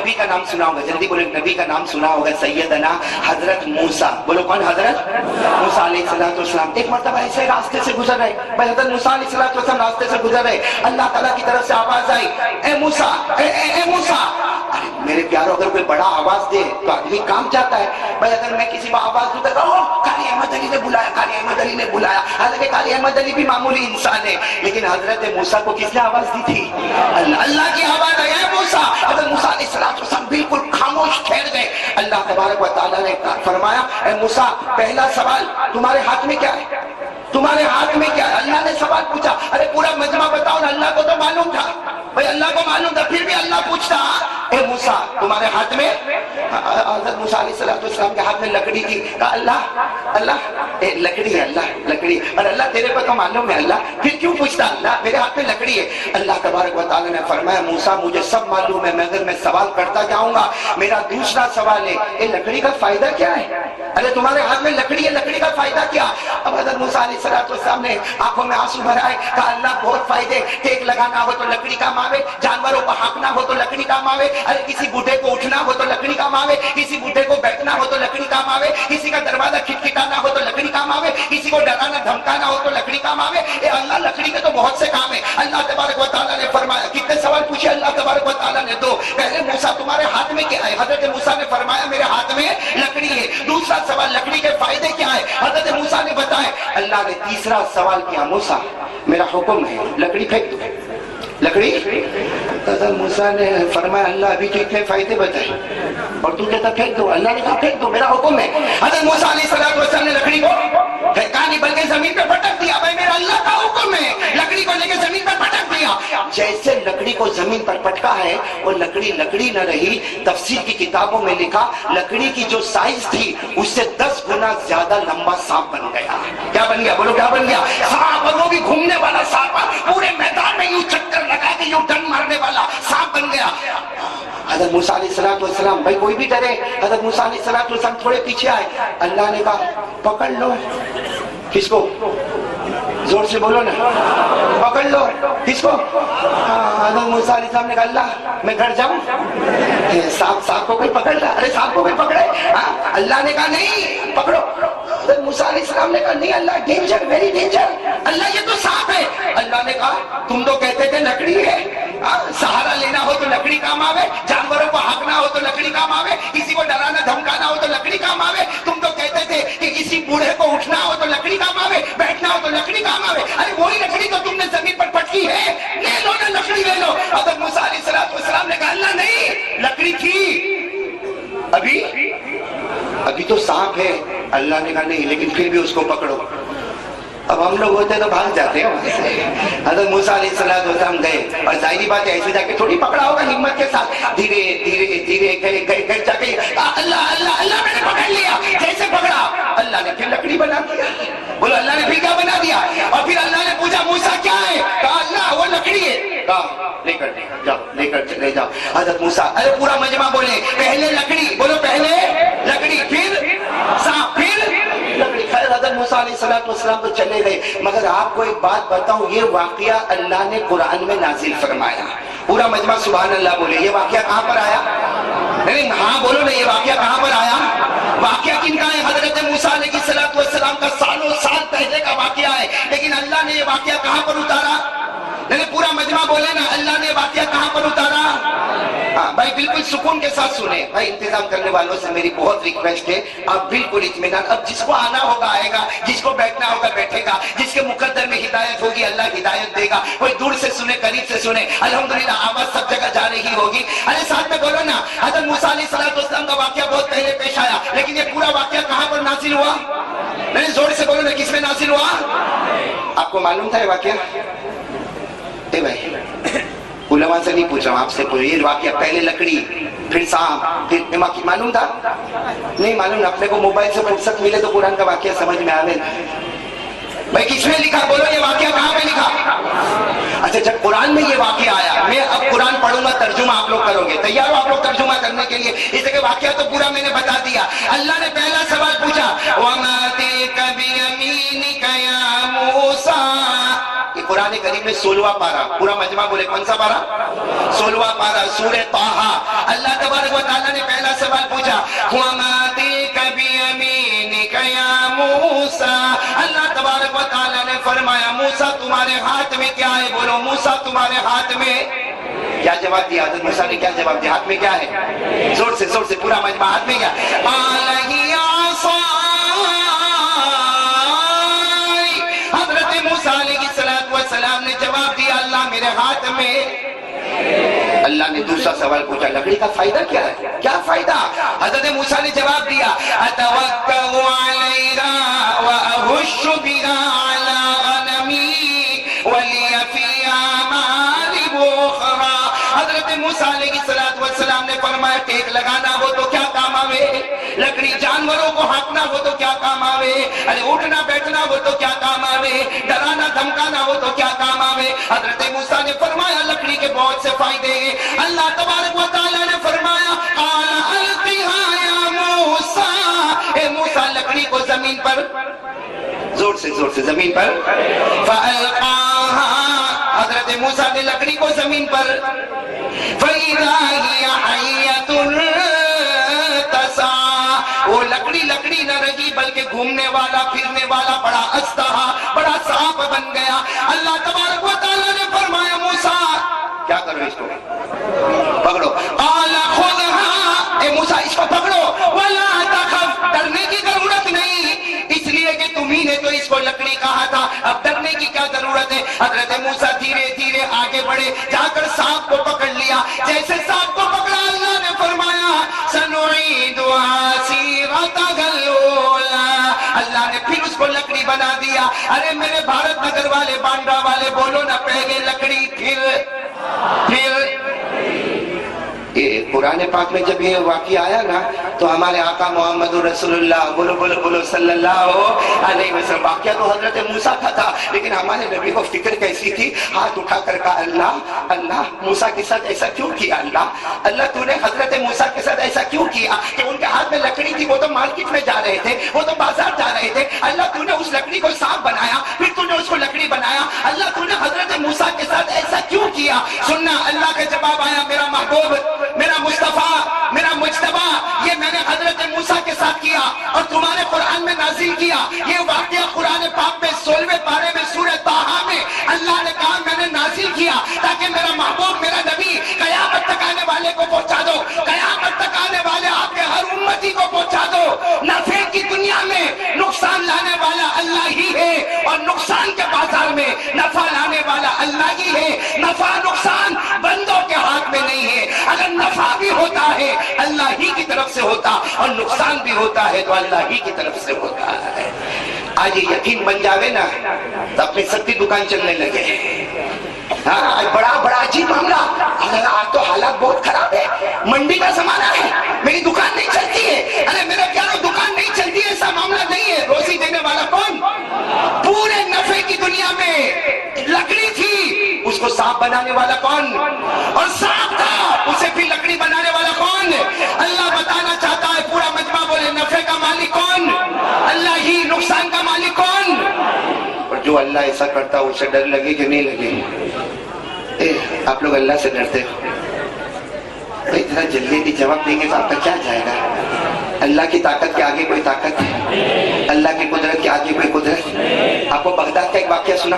نبی کا نام سنا ہوگا, جلدی بولو, نبی کا نام سنا ہوگا, سیدنا حضرت موسیٰ. بولو کون؟ حضرت موسیٰ علیہ السلام. ایک مرتبہ ایسے راستے سے گزر رہے, بھائی حضرت موسیٰ علیہ السلام راستے سے گزر رہے, اللہ تعالیٰ کی طرف سے آواز آئی, اے موسیٰ, اے موسیٰ. ارے میرے پیارو, اگر کوئی بڑا آواز دے تو آدمی کام جاتا ہے. بھائی اگر میں کسی کو آواز دوں تو قاری احمد علی نے بلایا, قاری احمد علی نے بلایا. حالانکہ قاری احمد علی بھی معمولی انسان ہے, لیکن حضرت موسیٰ کو کس نے آواز دی تھی؟ اللہ کی آواز آئی, اے موسیٰ. حضرت موسیٰ علیہ السلام بالکل خاموش ٹھہر گئے. اللہ تبارک و تعالیٰ نے فرمایا, اے موسیٰ, پہلا سوال, تمہارے ہاتھ میں کیا ہے؟ تمہارے ہاتھ میں کیا ہے؟ اللہ نے سوال پوچھا. ارے پورا مجمع بتاؤ نا, اللہ کو تو معلوم تھا, بھائی اللہ کو معلوم تھا, پھر بھی اللہ پوچھتا, اے موسیٰ تمہارے ہاتھ میں؟ حضرت موسیٰ علیہ السلام کے ہاتھ میں لکڑی تھی. کہا اللہ لکڑی ہے, اللہ لکڑی. اور اللہ تیرے کو تو معلوم ہے, اللہ پھر کیوں پوچھتا؟ اللہ میرے ہاتھ میں لکڑی ہے. اللہ تبارک و تعالیٰ نے فرمایا, موسیٰ مجھے سب معلوم ہے, مگر میں سوال کرتا جاؤں گا. میرا دوسرا سوال ہے, یہ لکڑی کا فائدہ کیا ہے؟ ارے تمہارے ہاتھ میں لکڑی ہے, لکڑی کا فائدہ کیا؟ اب حضرت موسیٰ علیہ السلام نے آنکھوں میں آنسو بھرائے. کہا اللہ بہت فائدے, ٹیک لگانا ہو تو لکڑی کام آوے, جانوروں کو ہانکنا ہو تو لکڑی کام آوے, ارے کسی بوڑھے کو اٹھنا ہو تو لکڑی کام آوے, کسی بوڑھے کو بیٹھنا ہو تو لکڑی کام آوے, کسی کا دروازہ کھٹکھٹانا ہو تو لکڑی کام آوے, کسی کو ڈرانا دھمکانا ہو تو لکڑی کام آوے. اے اللہ, لکڑی کے تو بہت سے کام ہیں. اللہ تبارک و تعالیٰ نے فرمایا, کتنے سوال پوچھے اللہ تبارک و تعالیٰ نے؟ دو. پہلے موسیٰ تمہارے ہاتھ میں کیا ہے؟ حضرت موسیٰ نے فرمایا میرے ہاتھ میں لکڑی ہے. دوسرا سوال, لکڑی کے فائدے کیا ہے؟ حضرت موسیٰ نے بتائے. اللہ نے تیسرا سوال کیا, موسیٰ میرا حکم ہے, لکڑی پھینک دو. لکڑی. حضرت موسیٰ نے فرمایا, اللہ ابھی تو اتنے فائدے بتائے اور تو کہتا پھینک دو. اللہ نے کہا پھینک دو, میرا حکم ہے. حضرت موسیٰ علیہ السلام نے لکڑی کو پھینکا نہیں, بلکہ زمین پہ پٹک دیا. بھائی میرا اللہ کا حکم ہے, لکڑی کو لے کے زمین پر پٹک دیا. جیسے لکڑی کو زمین پر پٹکا ہے, وہ لکڑی لکڑی نہ رہی. تفسیر کی کتابوں میں لکھا, لکڑی کی جو سائز تھی اس سے 10 گنا زیادہ لمبا سانپ بن گیا. کیا بن گیا؟ بولو کیا بن گیا؟ سانپ. اور وہ بھی گھومنے والا سانپ, پورے میدان میں یوں چکر لگا کے یوں ڈن مارنے والا سانپ بن گیا. حضرت موسیٰ علیہ السلام, بھائی کوئی بھی ڈرے. حضرت موسیٰ علیہ السلام تھوڑے پیچھے آئے. اللہ نے کہا پکڑ لو. کس کو؟ زور سے بولو نا, پکڑ لو. کس کو؟ حضرت موسیٰ علیہ السلام نے کہا اللہ میں گھر جاؤں؟ سانپ کو کوئی پکڑ رہا؟ ارے سانپ کو کوئی پکڑے؟ اللہ نے کہا نہیں پکڑو. حضرت موسیٰ علیہ السلام نے کہا نہیں اللہ, ڈینجر, ویری ڈینجر. اللہ یہ تو سانپ ہے. اللہ نے کہا تم تو کہتے تھے لکڑی ہے, سہارا لینا ہو تو لکڑی کام آوے, جانوروں کو ہانکنا ہو تو لکڑی کام آوے, کسی کو ڈرانا دھمکانا ہو تو لکڑی کام آوے. تم تو کہتے تھے کہ کسی بوڑھے کو اٹھنا ہو تو لکڑی کام آوے, بیٹھنا ہو تو لکڑی کام آوے. ارے وہی لکڑی تو تم نے زمین پر پٹکی ہے, لے لو نا لکڑی لے لو. حضرت موسیٰ علیہ السلام نے کہا اللہ نہیں, لکڑی تھی ابھی تو سانپ ہے. اللہ نے کہا نہیں, لیکن پھر بھی اس کو پکڑو. اب ہم لوگ ہوتے تو بھاگ جاتے ہیں. حضرت موسیٰ علیہ السلام گئے, اور ظاہری بات ہے ایسے جا کے تھوڑی پکڑا ہوگا, ہمت کے ساتھ دھیرے دھیرے دھیرے گئے جا کے اللہ میں نے پکڑ لیا. جیسے پکڑا اللہ نے پھر لکڑی بنا دیا. بولو اللہ نے پھر کیا بنا دیا؟ اور پھر اللہ نے پوچھا موسیٰ کیا ہے؟ کہا اللہ وہ لکڑی ہے. کہا لے کر جاؤ, لے کر چلے جاؤ. حضرت موسیٰ, ارے پورا مجمع بولے پہلے لکڑی. بولو پہلے لکڑی, پھر سانپ, پھر لکڑی. خیر حضرت موسیٰ علیہ السلام تو چلے گئے, مگر آپ کو ایک بات بتاؤں, یہ واقعہ اللہ نے قرآن میں نازل فرمایا. پورا مجمع سبحان اللہ بولے. یہ واقعہ کہاں پر آیا؟ نہیں ہاں بولو نا, یہ واقعہ کہاں پر آیا؟ واقعہ کن کا ہے؟ حضرت موسیٰ علیہ السلام کا سالوں سال پہلے کا واقعہ ہے. لیکن اللہ نے یہ واقعہ کہاں پر اتارا؟ نہیں پورا مجمع بولے نا, اللہ نے واقعہ کہاں پر اتارا؟ بھائی بالکل سکون کے ساتھ سنیں. بھائی انتظام کرنے والوں سے میری بہت ریکویسٹ ہے, آپ بالکل اطمینان. اب جس کو آنا ہوگا آئے گا, جس کو بیٹھنا ہوگا بیٹھے گا, جس کے مقدر میں ہدایت ہوگی اللہ ہدایت دے گا. کوئی دور سے سنے, قریب سے سنے, الحمدللہ آواز سب جگہ جا رہی ہوگی. ارے ساتھ میں بولو نا, حضرت موسیٰ علیہ السلام کا واقعہ بہت پہلے پیش آیا, لیکن یہ پورا واقعہ کہاں پر نازل ہوا؟ نہیں زور سے بولو نا, کس میں نازل ہوا؟ آپ کو معلوم تھا یہ واقعہ؟ اے بھائی علماء سے نہیں پوچھ رہا ہوں, آپ سے پوچھ. یہ واقعہ پہلے لکڑی, پھر سانپ, پھر معلوم تھا؟ نہیں معلوم. اپنے کو موبائل سے فرصت ملے تو قرآن کا واقعہ سمجھ میں آوے. بھائی کس میں لکھا؟ بولو یہ واقعہ کہاں پہ لکھا؟ اچھا جب قرآن میں یہ واقعہ آیا, میں اب قرآن پڑھوں گا, ترجمہ آپ لوگ کرو گے. تیار ہو آپ لوگ ترجمہ کرنے کے لیے؟ اس لیے واقعہ تو پورا میں نے بتا دیا. اللہ نے پہلا سوال پوچھا, وَمَا تِلْكَ بِيَمِينِكَ يَا مُوسَىٰ. یہ قرآن کریم میں 16واں پارہ، پورا مجمع بولے کون سا پارہ؟ 16واں پارہ سورہ طٰہٰ۔ اللہ تبارک و تعالیٰ نے پہلا سوال پوچھا وَمَا تِلْكَ بِيَمِينِكَ يَا مُوسَىٰ، اللہ تبارک و تعالیٰ نے فرمایا موسیٰ تمہارے ہاتھ میں کیا ہے؟ بولو موسیٰ تمہارے ہاتھ میں کیا جواب دیا؟ حضرت موسیٰ نے کیا جواب دیا؟ ہاتھ میں کیا ہے؟ زور سے پورا مجمع ہاتھ میں کیا؟ قَالَ هِيَ عَصَايَ، حضرت موسیٰ علیہ السلام نے جواب دیا اللہ میرے ہاتھ میں۔ اللہ نے دوسرا سوال پوچھا لکڑی کا فائدہ کیا ہے؟ کیا فائدہ؟ حضرت موسیٰ نے جواب دیا اتوکل علیہا واہش بہا علی غنمی ولی فیہا مآرب اخری۔ حضرت موسیٰ علیہ السلام نے فرمایا ٹیک لگانا ہو تو کیا کام آوے، لکڑی جانوروں کو ہانکنا ہو تو کیا کام آوے، ارے اٹھنا بیٹھنا ہو تو کیا کام آوے، ڈرانا دھمکانا ہو تو کیا کام آوے۔ حضرت موسیٰ نے فرمایا لکڑی کے بہت سے فائدے ہیں۔ اللہ تبارک و تعالیٰ نے فرمایا قال القها یا موسیٰ، اے موسیٰ لکڑی کو زمین پر، زور سے زمین پر، فالقاها، حضرت موسیٰ نے لکڑی کو زمین پر، فإذا هي حية تسعى، وہ لکڑی نہ رہی بلکہ گھومنے والا پھرنے والا بڑا اژدہا، بڑا سانپ بن گیا۔ اللہ تبارک و تعالیٰ نے فرمایا موسیٰ کیا کرو اس کو پکڑو، قال خذها، اے موسیٰ اس کو پکڑو، ولا تخف، ڈرنے کی ضرورت نہیں، اس لیے کہ تمہیں نے تو اس کو لکڑی کہا تھا، اب ڈرنے کی کیا ضرورت ہے۔ حضرت موسیٰ دھیرے آگے بڑھے، جا کر سانپ کو پکڑ لیا، جیسے سانپ کو پکڑا اللہ نے فرمایا سنعیدها سیرتها الاولی، اللہ نے پھر اس کو لکڑی بنا دیا۔ ارے میرے بھارت نگر والے بانڈا والے بولو نہ پہلے لکڑی پھر یہ قرآن پاک میں جب یہ واقعہ آیا نا تو ہمارے آقا محمد رسول اللہ بولو صلی اللہ علیہ وسلم، واقعہ تو حضرت موسیٰ کا تھا لیکن ہمارے نبی کو فکر کیسی تھی، ہاتھ اٹھا کر کہا اللہ موسیٰ کے ساتھ ایسا کیوں کیا، اللہ تو نے حضرت موسیٰ کے ساتھ ایسا کیوں کیا کہ ان کے ہاتھ میں لکڑی تھی، وہ تو مارکیٹ میں جا رہے تھے، وہ تو بازار جا رہے تھے، اللہ تو نے اس لکڑی کو سانپ بنایا، پھر تو نے اس کو لکڑی بنایا، اللہ تو نے حضرت موسیٰ کے ساتھ ایسا کیوں کیا۔ سننا اللہ کا جواب آیا میرا محبوب، میرا مصطفیٰ، میرا مجتبیٰ، یہ میں نے حضرت موسیٰ کے ساتھ کیا اور تمہارے قرآن میں نازل کیا۔ یہ واقعہ قرآن پاک میں 16ویں پارے میں سورہ طٰہٰ میں اللہ نے کہا میں نے نازل کیا تاکہ میرا محبوب میرا نبی قیامت تک آنے والے کو پہنچا دو، قیامت تک آنے والے آپ کے ہر امتی کو پہنچا دو۔ نفع کی دنیا میں نقصان لانے والا اللہ ہی ہے اور نقصان کے بازار میں نفع لانے والا اللہ ہی ہے۔ نفع نقصان بندوں کے ہاتھ میں نہیں ہے، اگر نفع بھی ہوتا ہے اللہ ہی کی طرف سے ہوتا اور نقصان بھی ہوتا ہے تو اللہ ہی کی طرف سے ہوتا ہے۔ آج یہ یقین بن جاوے نا تو اپنی سستی دکان چلنے لگے۔ ہاں بڑا عجیب معاملہ، آج تو حالات بہت خراب ہے، منڈی کا زمانہ ہے، میری دکان نہیں چلتی ہے، ارے میرے پیارو دکان نہیں چلتی ہے، ایسا معاملہ نہیں ہے۔ روزی دینے والا کون؟ پورے نفع کی دنیا میں لکڑی تھی، اس کو سانپ بنانے والا کون؟ اور سانپ تھا اسے پھر لکڑی بنانے والا کون؟ اللہ بتانا چاہتا ہے پورا مجمع بولے نفع کا مالک کون؟ اللہ ہی، نقصان کا مالک کون؟ اور جو اللہ ایسا کرتا ہے اسے ڈر لگے کہ نہیں لگے؟ آپ لوگ اللہ سے ڈرتے ہو، اتنا جلدی جواب دیں گے تو آپ کا کیا جائے گا؟ اللہ کی طاقت کے آگے کوئی طاقت ہے؟ اللہ کی قدرت کے آگے کوئی قدرت؟ آپ کو بغداد کا ایک واقعہ سنا؟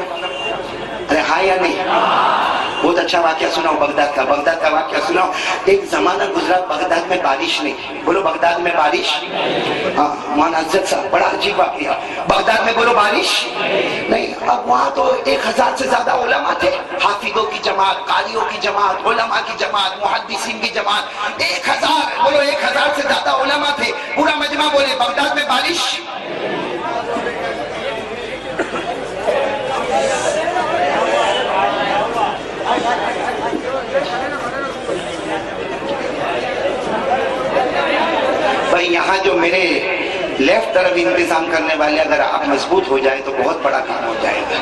ارے ہاں یا نہیں؟ بہت اچھا واقعہ سناؤ بغداد کا واقعہ سناؤ۔ ایک زمانہ گزرا بغداد میں بارش نہیں، بولو بغداد میں بارش، ہاں مولانا حضرت صاحب بڑا عجیب واقعہ، بغداد میں بولو بارش نہیں۔ اب وہاں تو 1000 سے زیادہ علماء تھے، حافظوں کی جماعت، قاریوں کی جماعت، علماء کی جماعت، محدثین کی جماعت، 1000 بولو 1000 سے زیادہ علماء تھے، پورا مجمع بولے بغداد میں بارش۔ بھائی یہاں جو میرے لیفٹ طرف انتظام کرنے والے اگر آپ مضبوط ہو جائے تو بہت بڑا کام ہو جائے گا۔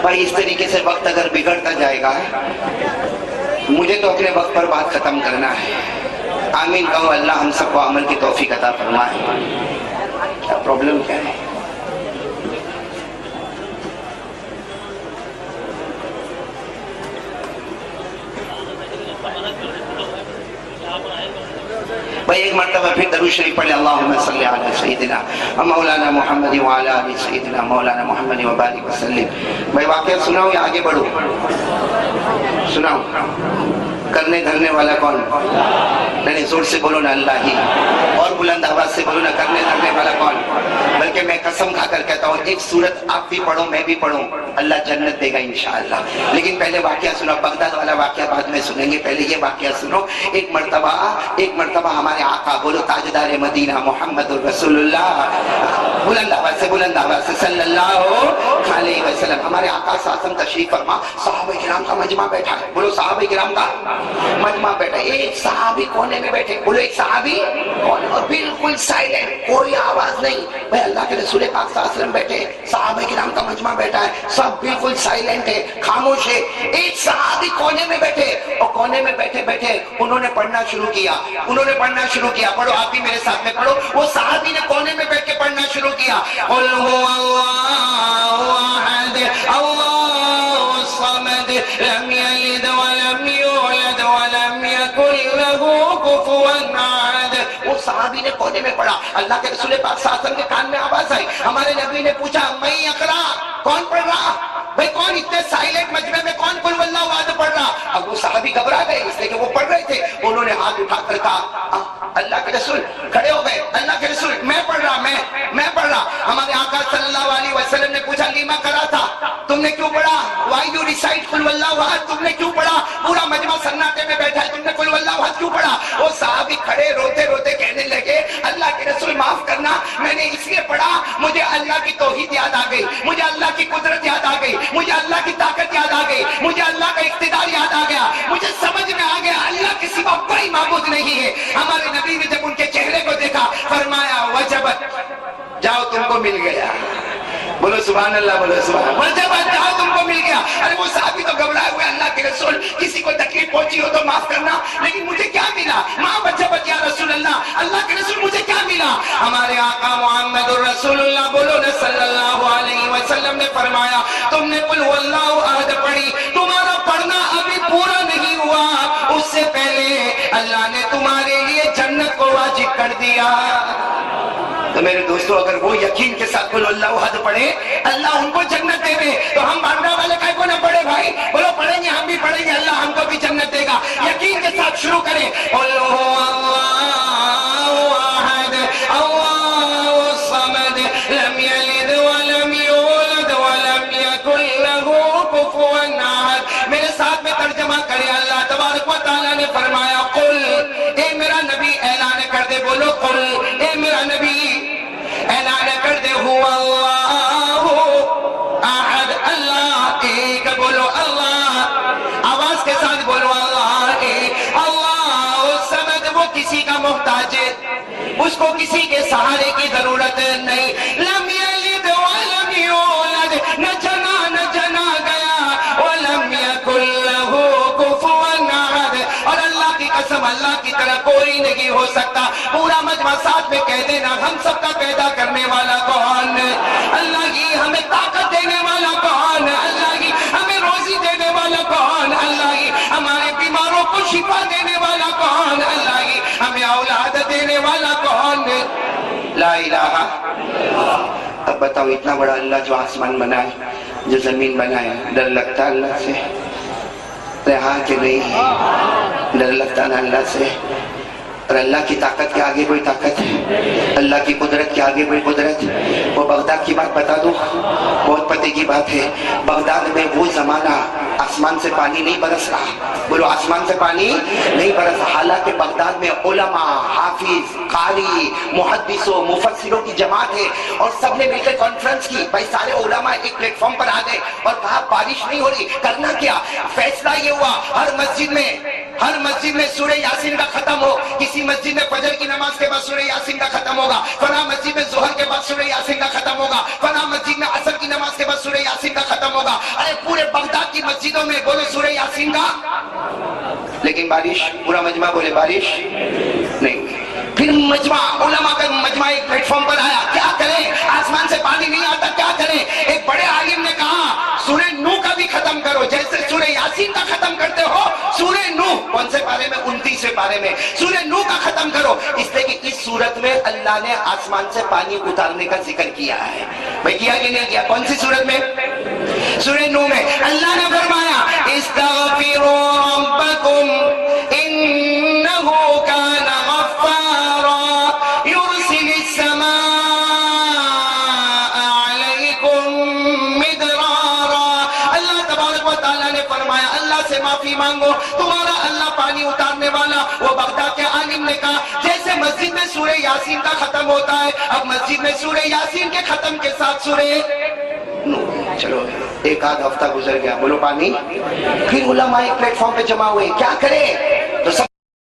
بھائی اس طریقے سے وقت اگر بگڑتا جائے گا، مجھے تو اپنے وقت پر بات ختم کرنا ہے، آمین کہو. اللہ ہم سب کو عمل کی توفیق عطا فرمائے. کیا پرابلم کیا ہے؟ بھائی ایک مرتبہ پھر درود شریف پڑھ لیں. اللہم صلی علی سیدنا مولانا محمد وعلی آل سیدنا مولانا محمد وبارک وسلم. بھائی واقعہ سناؤ یا آگے بڑھو؟ سناؤ. کرنے دھرنے والا کون؟ نہیں زور سے بولو نا اللہ ہی. اور بلند آواز سے بولو نا کرنے دھرنے والا کون؟ بلکہ میں قسم کھا کر کہتا ہوں ایک سورت آپ بھی پڑھو میں بھی پڑھوں اللہ جنت دے گا انشاءاللہ. لیکن پہلے واقعہ سنو. بغداد والا واقعہ بعد میں سنیں گے, پہلے یہ واقعہ سنو. ایک مرتبہ ہمارے آقا بولو تاجدار مدینہ محمد الرسول اللہ, بلند آواز سے صلی اللہ علیہ وسلم, ہمارے آقا ساسم تشریف فرما. صحابہ کرام کا مجمع بیٹھا ہے. بولو صحابہ کرام کا مجمع بیٹھا ہے. ایک صحابی کونے میں بیٹھے. بولو ایک صحابی کونے, اور بالکل سائلنٹ, کوئی آواز نہیں. بھائی اللہ کے رسول پاک صلی اللہ علیہ وسلم بیٹھے, صحابہ کرام کا مجمع بیٹھا ہے, سب بالکل سائلنٹ ہے, خاموش ہے. ایک صحابی کونے میں بیٹھے, اور کونے میں بیٹھے بیٹھے انہوں نے پڑھنا شروع کیا. پڑھو آپ بھی میرے ساتھ میں پڑھو. وہ صحابی نے کونے میں بیٹھ کے پڑھنا شروع کیا. قل هو اللہ احد اللہ الصمد لم یلد ولم یولد ولم یکن له کفوا احد. وہ صحابی نے کونے میں پڑھا. اللہ کے رسول پاک صلی اللہ علیہ وسلم کے کان میں آواز آئی. ہمارے نبی نے پوچھا میں اقرا, کون پڑھ رہا؟ بھئی کون اتنے سائلنٹ مجمع میں کون قل واللہ احد پڑھ رہا؟ اب وہ صحابی گھبرا گئے اس لیے کہ وہ پڑھ رہے تھے. انہوں نے ہاتھ اٹھا کر کہا اللہ کے رسول, کھڑے ہو گئے. اللہ کے رسول میں پڑھ رہا, میں پڑھ رہا. ہمارے آقا صلی اللہ علیہ وسلم نے پوچھا لیما کرا تھا, تم نے کیوں پڑھا؟ وائی یو ریسائٹ قل واللہ احد, تم نے کیوں پڑھا؟ پورا مجمع سناٹے میں بیٹھا ہے, تم نے قل واللہ احد کیوں پڑھا؟ وہ صحابی کھڑے روتے روتے کہنے لگے اللہ کے رسول معاف کرنا, میں نے اس لیے پڑھا مجھے اللہ کی توحید یاد آ گئی, مجھے اللہ کی قدرت یاد آ گئی, مجھے اللہ کی طاقت یاد آ گئی, مجھے اللہ کا اقتدار یاد آ گیا, مجھے سمجھ میں آ گیا اللہ کے سوا کوئی معبود نہیں ہے. ہمارے نبی نے جب ان کے چہرے کو دیکھا فرمایا وجبت, جاؤ تم کو مل گیا. بولو سبحان اللہ, بولو سبحان. وجبت, جاؤ تم کو مل گیا. ارے وہ صحابی تو گھبرائے ہوئے اللہ کے رسول کسی کو تکلیف پہنچی ہو تو معاف کرنا, لیکن مجھے کیا ملا؟ ماں وجبت یا رسول اللہ, اللہ کے رسول مجھے کیا ملا؟ ہمارے آقا محمد الرسول اللہ بولو نا صلی اللہ علیہ وسلم نے فرمایا تم نے قل واللہ احد پڑھی, تمہارا پڑھنا ابھی پورا نہیں ہوا, اس سے پہلے اللہ نے تمہارے لیے جنت کو واجب کر دیا. تو میرے دوستو اگر وہ یقین کے ساتھ قل اللہ احد پڑھے اللہ ان کو جنت دے دے, تو ہم بانڈا والے کائے کو نہ پڑھے بھائی؟ بولو پڑھیں گے, ہم بھی پڑھیں گے, اللہ ہم کو بھی جنت دے گا. یقین کے ساتھ شروع کریں. قل هو اللہ احد اللہ الصمد لم یلد ولم یولد ولم یکن له کفوا احد. میرے ساتھ میں ترجمہ کرے. اللہ تبارک و تعالیٰ نے فرمایا قل, اے میرا نبی اعلان کر دے. بولو قل, اے میرا نبی اعلان کر دے هو اللہ احد اللہ ایک. بولو اللہ, آواز کے ساتھ بولو اللہ ایک. اللہ الصمد, وہ کسی کا محتاج ہے, اس کو کسی کے سہارے کی ضرورت نہیں. لم یلد ولم یولد, نہ جنا گیا, ولم یکن له کفوا احد, اور اللہ کی قسم اللہ کی طرح کوئی نہیں ہو سکتا. پورا مجمع ساتھ میں کہہ دینا ہم سب کا پیدا کرنے والا کون؟ اللہ ہی. ہمیں طاقت دینے والا کون؟ اللہ ہی. ہمیں روزی دینے والا کون؟ اللہ ہی. ہمارے بیماروں کو شفا دینے والا کون؟ اللہ ہی. ہمیں اولاد دینے والا کون؟ لا الہ. اب بتاؤ اتنا بڑا اللہ جو آسمان بنائے, جو زمین بنائے, ڈر لگتا اللہ سے؟ رہا کہ نہیں؟ ڈر لگتا نا اللہ سے. اور اللہ کی طاقت کے آگے کوئی طاقت ہے؟ اللہ کی قدرت کے آگے کوئی قدرت؟ وہ بغداد کی بات بتا دوں, بہت پتے کی بات ہے. بغداد میں وہ زمانہ آسمان سے پانی نہیں برس رہا. بولو آسمان سے پانی نہیں برس رہا. حالانکہ بغداد میں علماء, حافظ, قاری, محدثوں, مفسروں کی جماعت ہے, اور سب نے مل کر کانفرنس کی. بھائی سارے علماء ایک پلیٹ فارم پر آ گئے اور کہا بارش نہیں ہو رہی, کرنا کیا؟ فیصلہ یہ ہوا ہر مسجد میں سورہ یاسین کا ختم ہو. کسی مسجد میں فجر کی نماز کے بعد سورہ یاسین کا ختم ہوگا, فلاں مسجد میں ظہر کے بعد سورہ یاسین کا ختم ہوگا, فلاں مسجد میں عصر کی نماز کے بعد سورہ یاسین کا ختم ہوگا. ارے پورے بغداد کی مسجدوں میں بولے سورہ یاسین کا. لیکن بارش, پورا مجمع بولے بارش. نہیں. پھر مجمع علماء کا مجمع ایک پلیٹ فارم پر آیا, کیا کریں, آسمان سے پانی نہیں آتا, کیا کریں. ایک بڑے عالم نے کہا سورہ نوح کا بھی ختم کرو, جیسے سورہ یاسین کا ختم کرتے ہو, سورہ نوح کون سے پارے میں, 29ویں پارے میں, سورہ نوح کا ختم کرو. اس لیے کہ اس صورت میں اللہ نے آسمان سے پانی اتارنے کا ذکر کیا ہے. بھائی کیا کہ نہیں کیا؟ کون سی صورت میں؟ سورہ نوح میں. اللہ نے فرمایا استغفروا ربکم انہ کان غفارا یرسل السماء علیکم مدرارا. اللہ تبارک و تعالیٰ نے فرمایا اللہ سے معافی مانگو, تمہارا اللہ پانی اتارنے والا. وہ بغداد کے عالم نے کہا جیسے مسجد میں سورہ یاسین کا ختم ہوتا ہے, اب مسجد میں سورہ یاسین کے ختم کے ساتھ سورہ چلو ایک آدھ ہفتہ گزر گیا, بولو پانی. پھر علماء ایک پلیٹ فارم پہ جمع ہوئے, کیا کرے. تو سب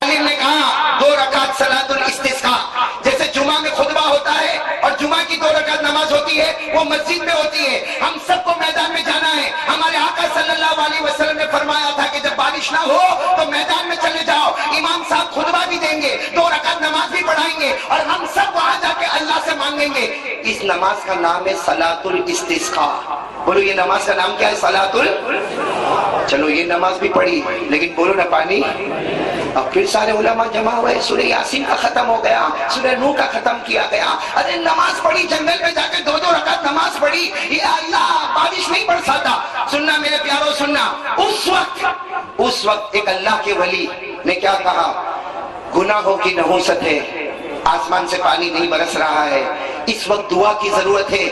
عالم نے کہا 2 رکعت صلاۃ الاستسقاء, جیسے جمعہ میں خطبہ ہوتا ہے اور جمعہ کی 2 رکعت نماز ہوتی ہے, وہ مسجد میں ہوتی ہے. ہم سب کو میدان میں جانا ہے. ہمارے آقا صلی اللہ علیہ وسلم نے فرمایا تھا کہ جب بارش نہ ہو تو میدان میں چلے جاؤ, امام صاحب خطبہ بھی دیں گے, 2 رکعت نماز بھی پڑھائیں گے, اور ہم سب وہاں جا کے اللہ سے مانگیں گے. اس نماز کا نام ہے صلاۃ الاستسقاء. بولو یہ نماز کا نام کیا ہے؟ صلاۃ چلو یہ نماز بھی پڑھی, لیکن بولو نا پانی. اب پھر سارے علماء جمع ہوئے, سورہ یاسین کا ختم ہو گیا, سورہ نوح کا ختم کیا گیا. ارے نماز پڑھی, جنگل میں جا کے 2 رکعت نماز پڑھی, یہ اللہ بارش نہیں برساتا. سننا میرے پیارو سننا, اس وقت ایک اللہ کے ولی نے کیا کہا, گناہوں کی نحوست ہے, آسمان سے پانی نہیں برس رہا ہے, اس وقت دعا کی ضرورت ہے.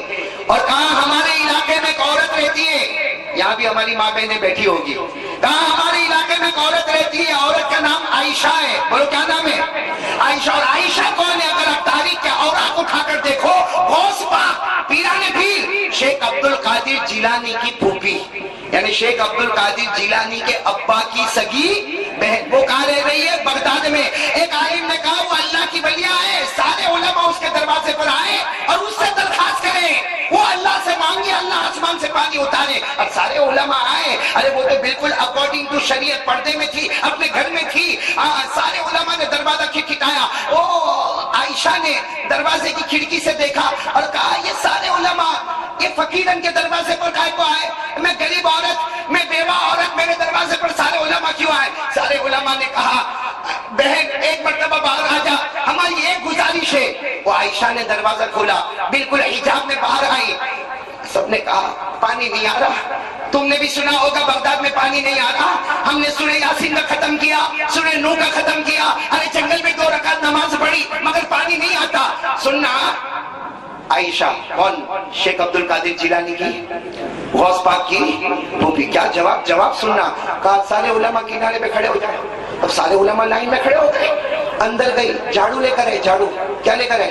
اور کہاں ہمارے علاقے میں ایک عورت رہتی ہے, یہاں بھی ہماری ماں بہنیں بیٹھی ہوگی, کہاں ہمارے علاقے میں ایک عورت رہتی ہے, عورت کا نام عائشہ ہے. بولو کیا نام ہے؟ عائشہ. اور عائشہ کون ہے؟ اگر آپ تاریخ کے اوراق اٹھا کر دیکھو, غوث پاک پیران پیر شیخ عبد القادر جیلانی کی پھوپھی, یعنی شیخ عبد القادر جیلانی کے ابا کی سگی بہن. وہ کہاں رہ رہی ہے؟ بغداد میں. ایک عالم نے کہا وہ اللہ کی ولیہ ہے, سارے علماء اس کے دروازے پر آئے اور اس سے درخواست کریں, وہ اللہ سے مانگے اللہ آسمان سے پانی اتارے. اب سارے علماء آئے, ارے وہ تو بالکل اکارڈنگ ٹو شریعت پردے میں تھی, اپنے گھر میں تھی. سارے علماء نے دروازہ کھٹکھٹایا. عائشہ نے دروازے کی کھڑکی سے دیکھا اور کہا یہ سارے علماء یہ فقیرن کے دروازے پر کائے کو آئے, میں غریب عورت, میں بیوہ عورت, میرے دروازے پر سارے علماء کیوں آئے؟ سارے علماء نے کہا بہن ایک مرتبہ باہر آ جا, ہماری ایک گزارش ہے. وہ عائشہ نے دروازہ کھولا, بالکل حجاب میں باہر آئی. سب نے کہا پانی نہیں آ رہا, تم نے بھی سنا ہوگا بغداد میں پانی نہیں آ رہا, ہم نے سورہ یاسین کا ختم کیا, سورہ نوح کا ختم کیا, ارے جنگل میں 2 رکعت نماز پڑھی, مگر پانی نہیں آتا. سننا, عائشہ کون؟ شیخ عبد القادر جیلانی کی, غوث پاک کی پھوپھی. کیا جواب سننا. کہا سارے علماء کنارے پہ کھڑے ہو جائے. اب سارے علماء لائن میں کھڑے ہو گئے, اندر گئی, جھاڑو لے کر ہے, جھاڑو کیا لے کر ہے؟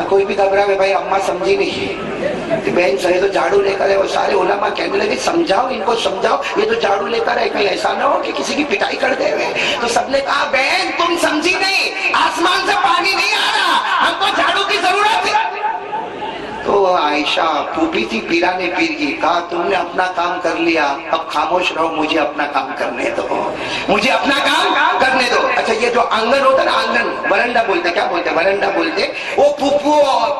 کوئی بھی گھبرا میں, بھائی اماں سمجھی نہیں, بہن سہے تو جھاڑو لے کر ہے. اور سارے علماء کہنے لگے سمجھاؤ ان کو, سمجھاؤ, یہ تو جھاڑو لے کر ہے, کہیں ایسا نہ ہو کہ کسی کی پٹائی کر دے ہوئے. تو سب نے کہا بہن تم سمجھی نہیں, آسمان سے پانی نہیں آ رہا, ہم کو جھاڑو کی ضرورت ہے. تو عائشہ پھوپھی تھی پیران پیر کی, کہا تم نے اپنا کام کر لیا, اب خاموش رہو, مجھے اپنا کام کرنے دو, مجھے اپنا کام کرنے دو. اچھا یہ جو آنگن ہوتا نا, آنگن ورنڈا بولتے, کیا بولتے ورنڈا بولتے, وہ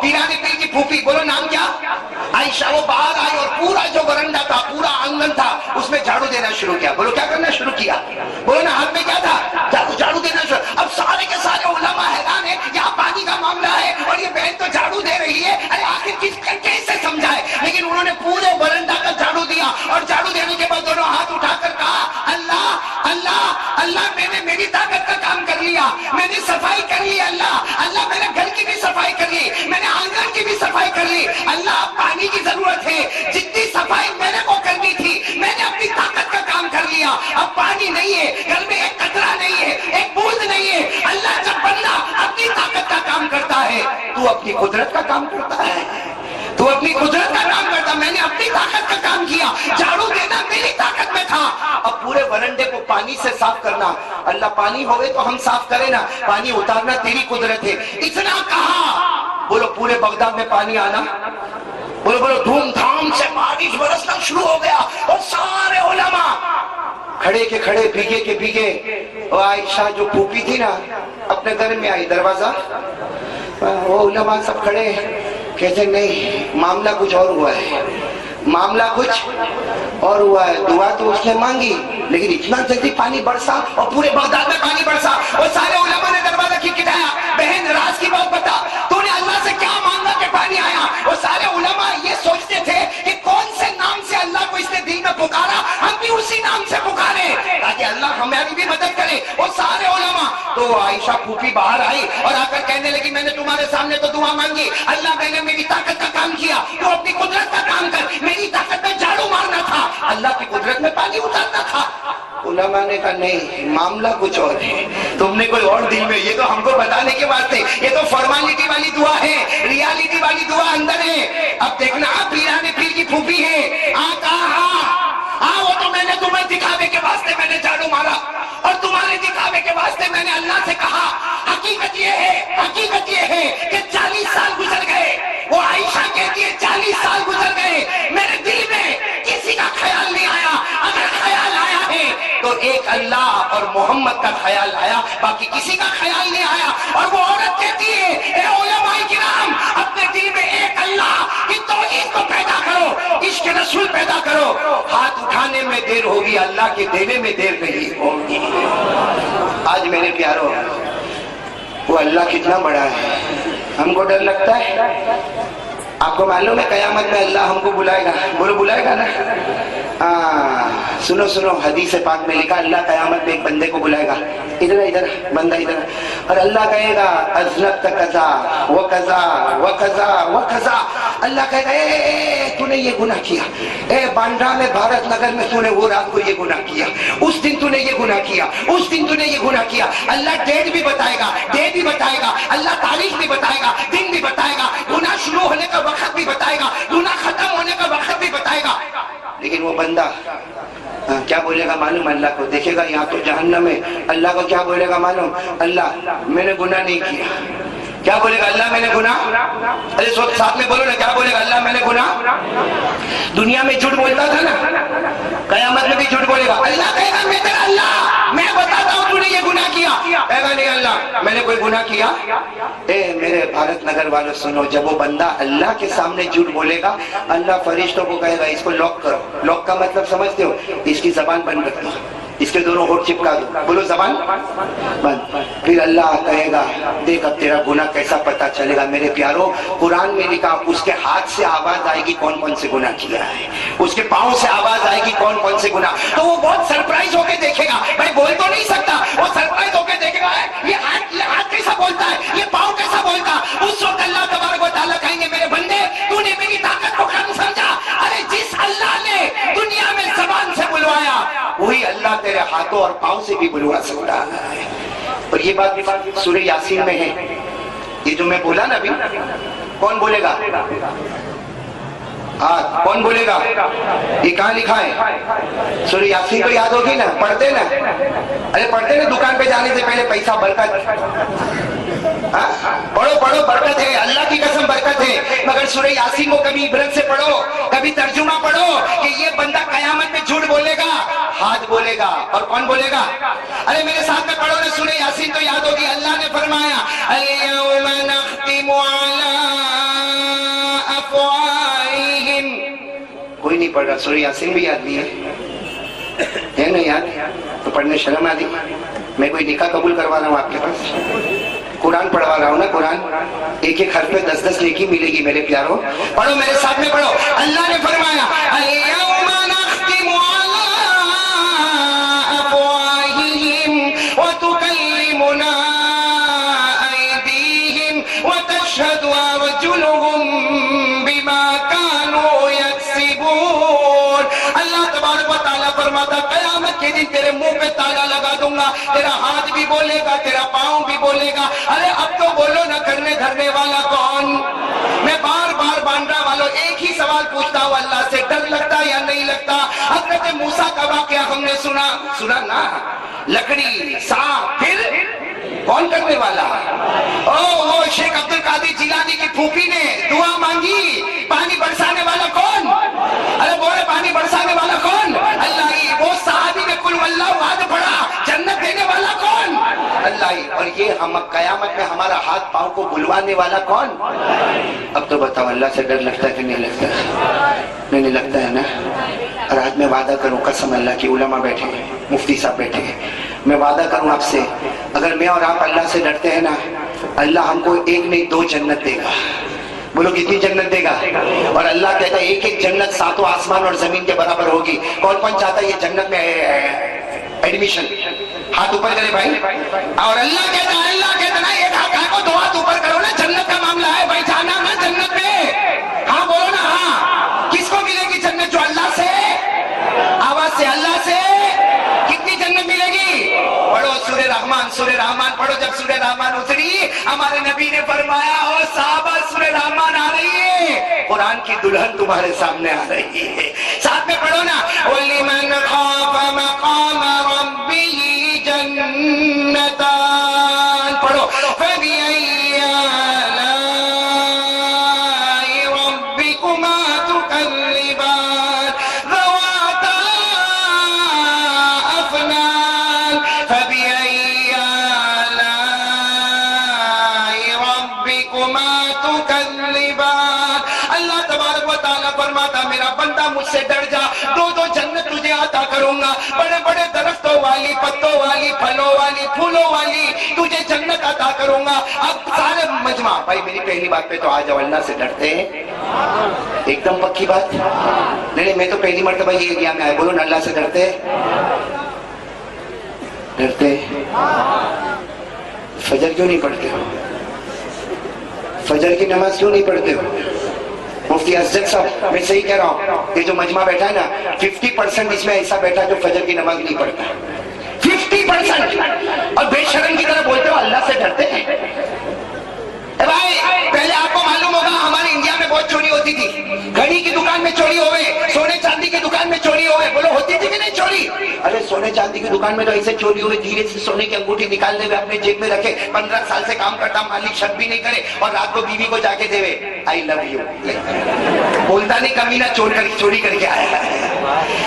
پیران پیر کی پھوپھی, بولو نام کیا؟ عائشہ. وہ باہر آئی اور پورا جو ورنڈا تھا, پورا آنگن تھا, اس میں جھاڑو دینا شروع کیا. بولو کیا کرنا شروع کیا؟ بولو نا ہاتھ میں کیا تھا؟ جھاڑو دینا شروع. اب سارے کے سارے علماء حیران ہیں, یہاں پانی کا معاملہ ہے اور یہ بہن تو جھاڑو دے رہی ہے, ارے آخر کیسے سمجھائے. لیکن انہوں نے پورے برنڈا کا جھاڑو دیا, اور جھاڑو دینے کے بعد دونوں ہاتھ اٹھا کر کہا اللہ اللہ اللہ, میں نے میری طاقت کا کام کر لیا, میں نے صفائی کر لی, اللہ اللہ میں نے گھر کی بھی صفائی کر لی, میں نے آنگن کی بھی صفائی کر لی, اللہ پانی کی ضرورت ہے, جتنی صفائی میں نے وہ کرنی تھی میں نے اپنی طاقت کا کام کر لیا, اب پانی نہیں ہے, گھر میں ایک قطرہ نہیں ہے, ایک بوند نہیں ہے. اللہ جب بندہ اپنی طاقت کا کام کرتا ہے, تو اپنی قدرت کا کام کرتا ہے, تو اپنی قدرت کا کام کرتا. میں نے اپنی طاقت کا کام کیا, جھاڑو دینا میری طاقت میں تھا. اب پورے ورنڈے کو پانی سے صاف کرنا, اللہ پانی ہوئے تو ہم صاف کریں نا, پانی اتارنا تیری قدرت ہے. اتنا کہا, بولو پورے بغداد میں پانی آنا, بولو بولو دھوم دھام سے بارش برسنا شروع ہو گیا. اور سارے علماء کھڑے کے کھڑے, بھیگے کے بھیگے, وہ عائشہ جو پھوپھی تھی نا اپنے گھر میں آئی, دروازہ وہ علماء سب کھڑے کہتے نہیں معاملہ کچھ اور ہوا ہے, معاملہ کچھ اور ہوا ہے. دعا تو اس نے مانگی لیکن اتنا جلدی پانی برسا اور پورے بغداد میں پانی برسا. اور سارے علماء نے دروازہ کھٹکھٹایا, بہن راز کی بات بتا, تو نے اللہ سے کیا مانگا کہ پانی آیا؟ اور سارے علماء یہ سوچتے تھے کہ کون سے نام سے اللہ کو اس نے دل میں پکارا, ہم بھی اسی نام سے پکارے تاکہ اللہ ہماری بھی مدد کرے. وہ سارے علماء. تو عائشہ پھوپھی باہر آئی اور آ کر کہنے لگی میں نے تمہارے سامنے تو دعا مانگی, اللہ میں نے میری طاقت کا کام کیا, تو اپنی قدرت کا کام کر. میری طاقت میں جھاڑو مارنا تھا, اللہ کی قدرت میں پانی اتارنا تھا. علماء نے کہا نہیں معاملہ کچھ اور ہے, تم نے کوئی اور دل میں, یہ تو ہم کو بتانے کے واسطے, یہ تو فارمیلٹی والی دعا ہے, ریالٹی والی دعا اندر ہے. اب دیکھنا پیرانے پیر کی پھوپھی ہے, وہ تو میں نے تمہیں دکھاوے کے واسطے میں نے جھاڑو مارا اور تمہارے دکھاوے کے واسطے میں نے اللہ سے کہا. حقیقت یہ ہے کہ 40 سال گزر گئے. وہ عائشہ کہتی ہے 40 سال گزر گئے, میرے دل میں کسی کا خیال نہیں آیا. اگر خیال آیا ہے تو ایک اللہ اور محمد کا خیال آیا, باقی کسی کا خیال نہیں آیا. اور وہ عورت کہتی ہے اے علماء کرام, اپنے دل میں ایک اللہ کی توحید کو پیدا کرو, عشق رسول پیدا کرو. ہاتھ اٹھانے میں دیر ہوگی, اللہ کے دینے میں دیر نہیں ہوگی. آج میرے پیاروں, وہ اللہ کتنا بڑا ہے, ہم کو ڈر لگتا ہے. آپ کو معلوم ہے قیامت میں اللہ ہم کو بلائے گا, بولو بلائے گا نا. سنو حدیث پاک میں لکھا اللہ قیامت میں ایک بندے کو بلائے گا, ادھر بندہ ادھر, اور اللہ کہے گا اذنبت کذا وکذا وکذا وکذا. اللہ کہے گا اے تو نے یہ گناہ کیا, اے باندرا میں بھارت نگر میں تو نے وہ رات کو یہ گناہ کیا, اس دن تو نے یہ گناہ کیا, اس دن تو نے یہ گناہ کیا. اللہ ڈیٹ بھی بتائے گا, ڈے بھی بتائے گا, اللہ تاریخ بھی بتائے گا, دن بھی بتائے گا, گناہ شروع ہونے کا وقت بھی بتائے گا, گناہ ختم ہونے کا وقت بھی بتائے گا. لیکن وہ بندہ کیا بولے گا معلوم؟ اللہ کو دیکھے گا یہاں تو جہنم ہے, اللہ کو کیا بولے گا معلوم؟ اللہ میں نے گناہ نہیں کیا. کیا بولے گا؟ اللہ میں نے گناہ, ارے ساتھ میں بولو نا, کیا بولے گا؟ اللہ میں نے گناہ. دنیا میں جھوٹ بولتا تھا نا, قیامت میں بھی جھوٹ بولے گا. اللہ کہے گا میں تیرا اللہ, میں بتاتا ہوں تو نے یہ گناہ کیا. کہے گا نہیں اللہ میں نے کوئی گناہ کیا. اے میرے بھارت نگر والوں سنو, جب وہ بندہ اللہ کے سامنے جھوٹ بولے گا, اللہ فرشتوں کو کہے گا اس کو لاک کرو. لاک کا مطلب سمجھتے ہو؟ اس کی زبان بند رکھ دو, اس کے دونوں ہونٹ چپکا دو, بولو زبان بند. پھر اللہ کہے گا دیکھ اب تیرا گناہ کیسا پتا چلے گا. میرے پیاروں, قرآن میں لکھا اس کے ہاتھ سے آواز آئے گی کون کون سے گناہ کیا ہے, اس کے پاؤں سے آواز آئے گی کون کون سے گناہ. تو وہ بہت سرپرائز ہو کے دیکھے گا, بھائی بول تو نہیں سکتا, وہ سرپرائز ہو کے دیکھے گا یہ ہاتھ کیسا بولتا ہے, یہ پاؤں کیسا بولتا. اس وقت اللہ تبارک و تعالیٰ کہیں گے میرے بندے تو نے میری طاقت کو کم سمجھا. ارے جس اللہ نے دنیا میں زبان سے بلوایا وہی اللہ تیرے ہاتھوں اور پاؤں سے بھی بلوا سکتا ہے. اور یہ بات سورہ یاسین میں ہے. یہ جو میں بولا نا ابھی, کون بولے گا؟ کون بولے گا؟ یہ کہاں لکھا ہے؟ سورہ یاسین کو یاد ہوگی نا, پڑھتے نا, ارے پڑھتے نا دکان پہ جانے سے پہلے پیسہ برکت, پڑھو برکت ہے, اللہ کی قسم برکت ہے. مگر سورہ یاسین کو کبھی عبرت سے پڑھو, کبھی ترجمہ پڑھو کہ یہ بندہ قیامت میں جھوٹ بولے گا, ہاتھ بولے گا, اور کون بولے گا؟ ارے میرے ساتھ میں پڑھو نا سورہ یاسین تو یاد ہوگی. اللہ نے فرمایا اليوم نختم على افواہہم. کوئی نہیں پڑھ رہا, سورہ یاسین بھی یاد نہیں ہے نا یاد؟ تو پڑھنے شرم آتی. میں کوئی نکاح قبول کروا رہا ہوں آپ کے پاس, قرآن پڑھوا رہا ہوں نا, قرآن ایک ایک حرف پہ 10 نیکی ملے گی میرے پیاروں. پڑھو میرے ساتھ میں پڑھو. اللہ نے فرمایا اليوم نختم على افواہہم وتکلمنا ایدیہم وتشہد ارجلہم بما كانوا یکسبون. اللہ تبارک و تعالیٰ فرماتا قیامت کے دن تیرے منہ پہ تالا لگا دوں گا, تیرا ہاتھ بھی بولے گا, تیرا پاؤں بھی بولے گا. ارے اب تو بولو نہ, کرنے دھرنے والا کون؟ میں بار بار باندرا والوں ایک ہی سوال پوچھتا ہوں, اللہ سے ڈر لگتا یا نہیں لگتا؟ حضرت موسیٰ کا واقعہ ہم نے سنا نا, لکڑی سانپ, پھر کون کرنے والا؟ او شیخ عبد القادر جیلانی کی پھوپھی نے دعا مانگی, پانی برسانے والا کون؟ ارے بولے پانی برسانے والا کون؟ اللہ ہی. وہ صحابی نے قل واللہ احد پڑھا, جنت دینے والا کون؟ لائی, اور یہ ہم قیامت میں ہمارا ہاتھ پاؤں کو بلوانے والا کون؟ اب تو بتاؤ اللہ سے ڈر لگتا ہے کہ نہیں لگتا؟ نہیں لگتا ہے نا. اور آج میں وعدہ کروں قسم اللہ کی, علماء بیٹھے ہیں, مفتی صاحب بیٹھے ہیں, میں وعدہ کروں آپ سے, اگر میں اور آپ اللہ سے ڈرتے ہیں نا, اللہ ہم کو ایک نہیں 2 جنت دے گا. بولو کتنی جنت دے گا؟ اور اللہ کہتا ہے ایک ایک جنت 7 آسمان اور زمین کے برابر ہوگی. کون کون چاہتا ہے یہ جنت میں ایڈمیشن؟ ہاتھ اوپر کرے بھائی. اور اللہ کہتا نا ایک ہاتھ کو 2 ہاتھ اوپر کرو نا, جنت کا معاملہ ہے بھائی, جانا نا جنت میں. ہاں بولو نا ہاں. کس کو ملے گی جنت؟ جو اللہ سے, آواز سے, اللہ سے کتنی جنت ملے گی؟ پڑھو سورہ رحمان پڑھو. جب سورہ رحمان اتری ہمارے نبی نے فرمایا او صحابہ سورہ رحمان آ رہی ہے, قرآن کی دلہن تمہارے سامنے آ رہی ہے. ساتھ میں پڑھو نا وَلِمَنْ خَافَ مَقَامَ رَبِّهِ جَنَّتَانِ, پڑھو فَبِأَيِّ آلَاءِ رَبِّكُمَا تُكَذِّبَانِ ذَوَاتَا أَفْنَانٍ فَبِأَيِّ آلَاءِ رَبِّكُمَا تُكَذِّبَانِ. اللہ تبارک و تعالیٰ فرماتا میرا بندہ مجھ سے ڈر جا, 2 جنت تجھے عطا کروں گا, بڑے بڑے درختوں والی, پتوں والی, پھلوں والی, پھولوں والی تجھے جنت عطا کروں گا. اب سارے مجمع بھائی میری پہلی بات پہ تو آ جاؤ, اللہ سے ڈرتے ہیں؟ ایک دم پکی بات. نہیں میں تو پہلی مرتبہ یہ ایریا میں آئے, بولو نا اللہ سے ڈرتے ڈرتے. فجر کیوں نہیں پڑھتے ہو؟ فجر کی نماز کیوں نہیں پڑھتے ہو؟ مفتی اسجد صاحب میں صحیح کہہ رہا ہوں, یہ جو مجمع بیٹھا ہے نا 50% اس میں ایسا بیٹھا جو فجر کی نماز نہیں پڑھتا. 50%. اور بے شرم کی طرح بولتے ہو اللہ سے ڈرتے ہیں. بھائی پہلے آپ کو معلوم ہوگا ہمارے انڈیا میں بہت چوری ہوتی تھی. گھڑی کی دکان میں چوری ہوئے, سونے چاندی کی دکان میں چوری ہوئے. بولو ہوتی تھی کہ نہیں چوری؟ ارے سونے چاندی کی دکان میں تو ایسے چوری ہوئے, دھیرے سے سونے کی انگوٹھی نکال دے, اپنے جیب میں رکھے, 15 سال سے کام کرتا, مالک شک بھی نہیں کرے, اور رات کو بیوی کو جا کے دے آئی لو یو, بولتا نہیں کمینہ چوری کر کے آیا.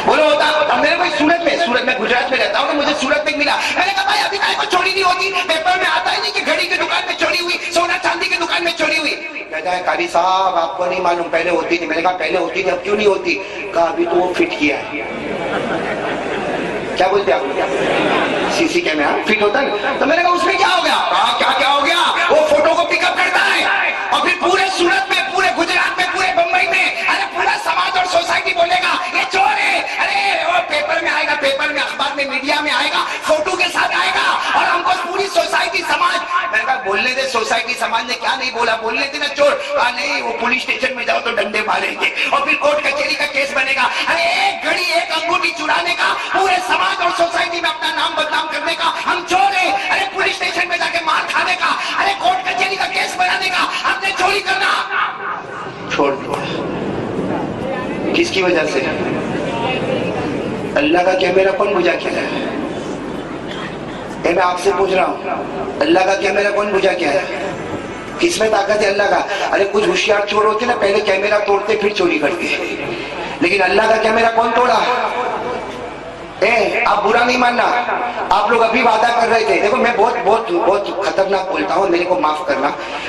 بولو ہوتا میرے کو سورت میں گجرات میں رہتا ہوں, مجھے سورت میں ملا. میں نے کہا بھائی ابھی کو چوری نہیں ہوتی, پیپر میں آتا ہی نہیں کہ گھڑی کی دکان میں چوری ہوئی, سونا چاندی کی دکان میں چوری ہوئی. کہتا ہے قاری صاحب آپ کو نہیں معلوم پہلے ہوتی تھی. میں نے کہا پہلے ہوتی تھی اب کیوں نہیں ہوتی؟ کہا ابھی تو وہ فٹ کیا ہے. کیا بولتے آپ؟ سی کیمرہ فٹ ہوتا ہے. تو میں نے کہا اس میں کیا ہو گیا؟ کہا کیا ہو گیا؟ وہ فوٹو کو پک اپ کرتا ہے, اور پھر پورے سورت میں, پورے گجرات میں, پورے بمبئی میں, ارے پورا سماج اور سوسائٹی بولے گا یہ چور ہے. ارے وہ پیپر میں آئے گا, پیپر میں, اخبار میں, میڈیا میں آئے گا, فوٹو کے ساتھ آئے گا, اور ہم کو پوری سوسائٹی سماج. میں نے کہا بولنے دے, سوسائٹی سماج نے کیا نہیں بولا, بولنے دے نا چور. کہا نہیں وہ پولیس اسٹیشن میں جاؤ تو ڈنڈے ماریں گے, اور پھر کورٹ کچہری کا کیس بنے گا. ارے ایک گھڑی ایک انگوٹھی چرانے کا, پورے سماج اور سوسائٹی میں اپنا نام بدنام کرنے کا, ہم چور ہیں. ارے پولیس اسٹیشن میں جا کے مار کھانے کا, ارے کورٹ کچہری کا کیس بنانے کا, ہم نے چوری کرنا چھوڑ دیا. کس کی وجہ سے؟ اللہ کا کیمرہ کون بجھا کیا ہے؟ میں آپ سے پوچھ رہا ہوں, اللہ کا کیمرہ کون بجھا کیا ہے؟ کس میں طاقت ہے اللہ کا؟ ارے کچھ ہوشیار چور ہوتے نا پہلے کیمرہ توڑتے پھر چوری کرتے, لیکن اللہ کا کیمرہ کون توڑا؟ آپ برا نہیں ماننا, آپ لوگ ابھی وعدہ کر رہے تھے. دیکھو میں بہت خطرناک بولتا ہوں, میرے کو معاف کرنا.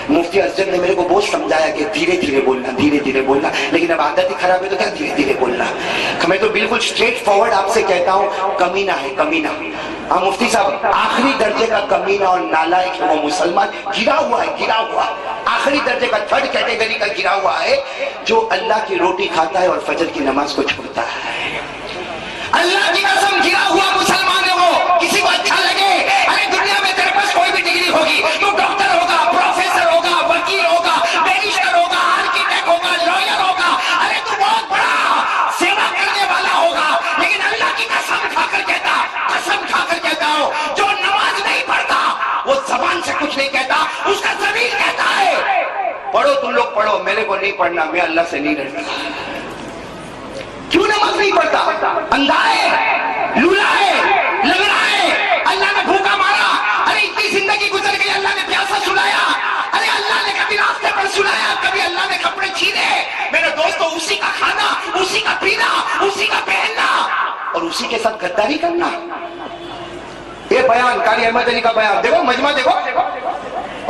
مفتی اسجد نے میرے کو بہت سمجھایا کہ دھیرے دھیرے بولنا, لیکن اب عادت ہی خراب ہے تو کیا دھیرے دھیرے بولنا. میں تو بالکل اسٹریٹ فارورڈ آپ سے کہتا ہوں, کمینہ ہے کمینہ. ہاں مفتی صاحب آخری درجے کا کمینہ اور نالائق وہ مسلمان گرا ہوا, آخری درجے کا 3rd کیٹیگری کا گرا ہوا ہے, جو اللہ کی روٹی کھاتا ہے اور فجر کی نماز کو چھوڑتا ہے. اللہ کی قسم گرا ہوا مسلمان ہے وہ. کسی کو اچھا لگے, ارے دنیا میں تیرے پاس کوئی بھی ڈگری ہوگی, تو ڈاکٹر ہوگا, پروفیسر ہوگا, وکیل ہوگا, بیرسٹر ہوگا, آرکیٹیکٹ ہوگا, لائر ہوگا, ارے تو بہت بڑا سیوا کرنے والا ہوگا, لیکن اللہ کی قسم کھا کر کہتا ہو, جو نماز نہیں پڑھتا وہ زبان سے کچھ نہیں کہتا, اس کا ضمیر کہتا ہے. پڑھو تم لوگ پڑھو, میرے کو نہیں پڑھنا, میں اللہ سے نہیں ڈرتا. کیوں نماز نہیں پڑھتا؟ اندھا ہے, لولا ہے, لنگڑا ہے, اللہ نے بھوکا مارا, ارے اتنی زندگی گزر گئی, اللہ نے پیاسا سلایا, ارے اللہ نے کبھی راستے پر سلایا, کبھی اللہ نے کپڑے چھینے. میرے دوستو اسی کا کھانا, اسی کا پینا, اسی کا پہننا, اور اسی کے ساتھ غداری کرنا. یہ بیان قاری احمد علی کا بیان دیکھو، مجمع دیکھو،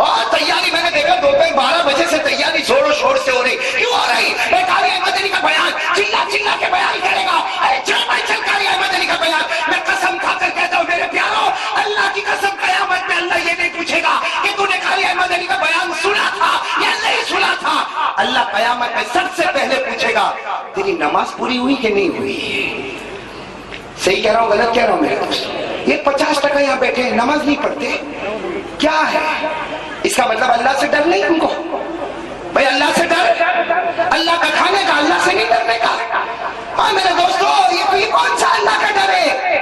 اور تیاری میں نے دیکھا دوپہر 12 بجے سے تیاری زور و شور سے ہو رہی. کیوں ہو رہی؟ قاری احمد علی کا بیان چلا چلا کے بیان کرے گا. چل بھائی چل، قاری احمد علی کا بیان. میں قسم کھا کر کہتا ہوں میرے پیارو، اللہ کی قسم قیامت میں اللہ یہ نہیں پوچھے گا کہ تو نے قاری احمد علی کا بیان سنا تھا یا نہیں سنا تھا. اللہ قیامت میں سب سے پہلے پوچھے گا تیری نماز پوری ہوئی کہ نہیں ہوئی. صحیح کہہ رہا ہوں غلط کہہ رہا ہوں میرے دوست؟ یہ 50% یہاں بیٹھے ہیں نماز نہیں پڑھتے. کیا ہے اس کا مطلب؟ اللہ سے ڈر نہیں تم کو؟ بھائی اللہ سے ڈر، اللہ کا کھانے کا، اللہ سے نہیں ڈرنے کا. ہاں میرے دوستو، یہ کون سا اللہ کا ڈر ہے؟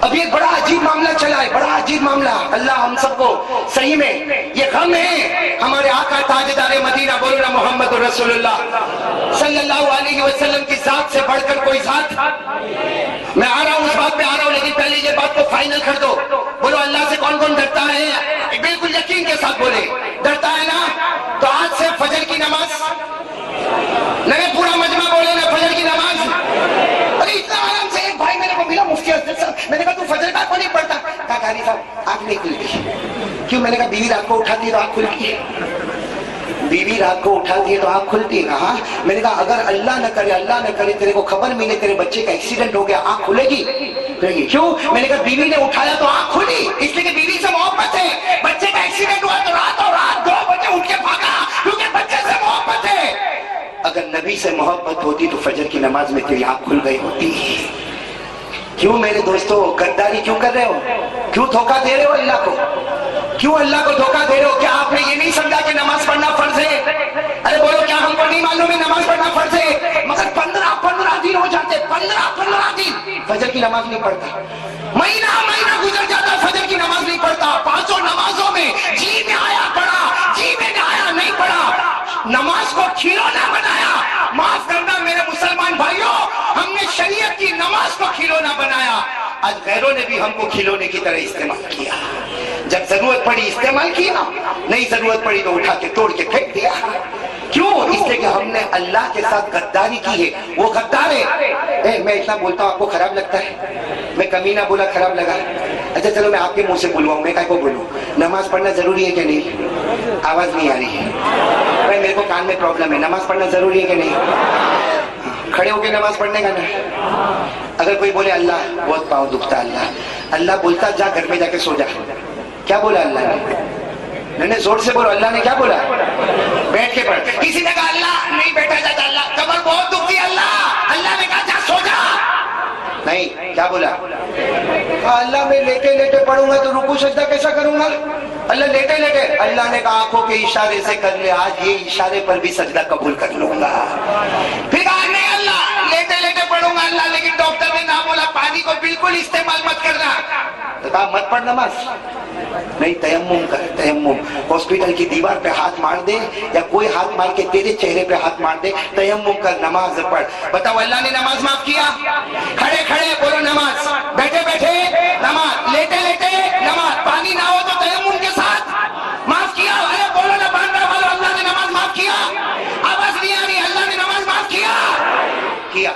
اب یہ بڑا عجیب معاملہ چلا ہے، بڑا عجیب معاملہ. اللہ ہم سب کو صحیح میں یہ غم ہے ہمارے آقا تاجدار مدینہ، بولو نا محمد رسول اللہ صلی اللہ علیہ وسلم کی ذات سے بڑھ کر کوئی ذات. میں آ رہا ہوں، اس بات پہ آ رہا ہوں، لیکن پہلے یہ بات کو فائنل کر دو. بولو اللہ سے کون کون ڈرتا ہے؟ بالکل یقین کے ساتھ بولے ڈرتا ہے نا. تو آج سے فجر کی نماز، نہیں پورا مجمع بولے نا فجر کی نماز. ارے اتنا آرام سے ایک بھائی میرے کو ملا مفتی افضل صاحب، میں نے کہا تو فجر کا کو نہیں پڑھتا؟ کہا قاری صاحب آنکھ نہیں کھلتی. کیوں؟ میں نے کہا بیوی رات کو اٹھاتی ہے تو آنکھ کھلتی ہے. بیوی رات کو اٹھاتی ہے تو آنکھ کھلتی ہے. ہاں میں نے کہا اگر اللہ نہ کرے تیرے کو خبر ملے تیرے بچے کا ایکسیڈنٹ ہو گیا، آنکھ کھلے گی؟ کیوں؟ میں نے کہا بیوی نے اٹھایا تو آنکھ کھلی، اس لیے کہ بیوی سے محبت ہے. بچے کا ایکسیڈنٹ ہوا تو رات 2 بجے اٹھ کے بھاگا کیونکہ بچے سے محبت ہے. اگر نبی سے محبت ہوتی تو فجر کی نماز میں تیری آنکھ کھل گئی ہوتی. کیوں میرے دوستو غداری کیوں کر رہے ہو؟ کیوں دھوکہ دے رہے ہو اللہ کو؟ کیوں اللہ کو دھوکہ دے رہے ہو؟ کیا آپ نے یہ نہیں سمجھا کہ نماز پڑھنا فرض ہے؟ ارے بولو کیا ہم کو نہیں معلوم ہے نماز پڑھنا فرض ہے؟ مگر 15 دن ہو جاتے، 15 دن فجر کی نماز نہیں پڑھتا. مہینہ گزر جاتا فجر کی نماز نہیں پڑھتا. 5 نمازوں میں جی میں آیا پڑھا، جی میں آیا نہیں پڑھا. نماز کو کھلونا بنایا. معاف کرنا میرے مسلمان بھائیوں، ہم نے شریعت کی نماز کو کھلونا بنایا. آج غیروں نے بھی ہم کو کھلونے کی طرح استعمال کیا. جب ضرورت پڑی استعمال کیا، نہیں ضرورت پڑی تو اٹھا کے توڑ کے پھینک دیا. کیوں؟ اس لیے کہ ہم نے اللہ کے ساتھ غداری کی ہے. وہ غدار ہے. میں اتنا بولتا ہوں آپ کو خراب لگتا ہے؟ میں کمینہ بولا خراب لگا؟ اچھا چلو میں آپ کے منہ سے بلواؤں. میں کہا کو بولوں نماز پڑھنا ضروری ہے کہ نہیں؟ آواز نہیں آ رہی ہے بھائی، میرے کو کان میں پرابلم ہے. نماز پڑھنا ضروری ہے کہ نہیں؟ کھڑے ہو کے نماز پڑھنے کا نا. اگر کوئی بولے اللہ بہت پاؤں دکھتا، اللہ بولتا جا گھر میں جا کے سو جا. کیا بولا اللہ نے؟ زور سے بولو اللہ نے کیا بولا؟ بیٹھ کے پڑھ. کسی نے کہا اللہ نہیں بیٹھا جاتا، اللہ کمر بہت دکھتی، اللہ نے کہا جا سو جا. نہیں، کیا بولا؟ اللہ میں لیٹے پڑھوں گا تو رکوع سجدہ کیسا کروں گا؟ اللہ لیٹے. اللہ نے کہا آنکھوں کے اشارے سے کر لے، آج یہ اشارے پر بھی سجدہ قبول کر لوں گا. پھر کہا نہیں اللہ لیٹے پڑھوں گا اللہ، لیکن ڈاکٹر نے نہ بولا پانی کو بالکل استعمال مت کرنا. تو کہا مت پڑھ نماز. نہیں، تیمم کر. تیمم ہاسپٹل کی دیوار پہ ہاتھ مار دے یا کوئی ہاتھ مار کے تیرے چہرے پہ ہاتھ مار دے، تیمم کر، نماز پڑھ. بتاؤ اللہ نے نماز معاف کیا؟ کھڑے بولو نماز، بیٹھے نماز، لیٹے نماز. پانی نہ ہو تو تیمم کے ساتھ معاف کیا. ارے بولو نا باندھا والو، اللہ نے نماز معاف کیا؟ آواز نہیں آ رہی. اللہ نے نماز معاف کیا؟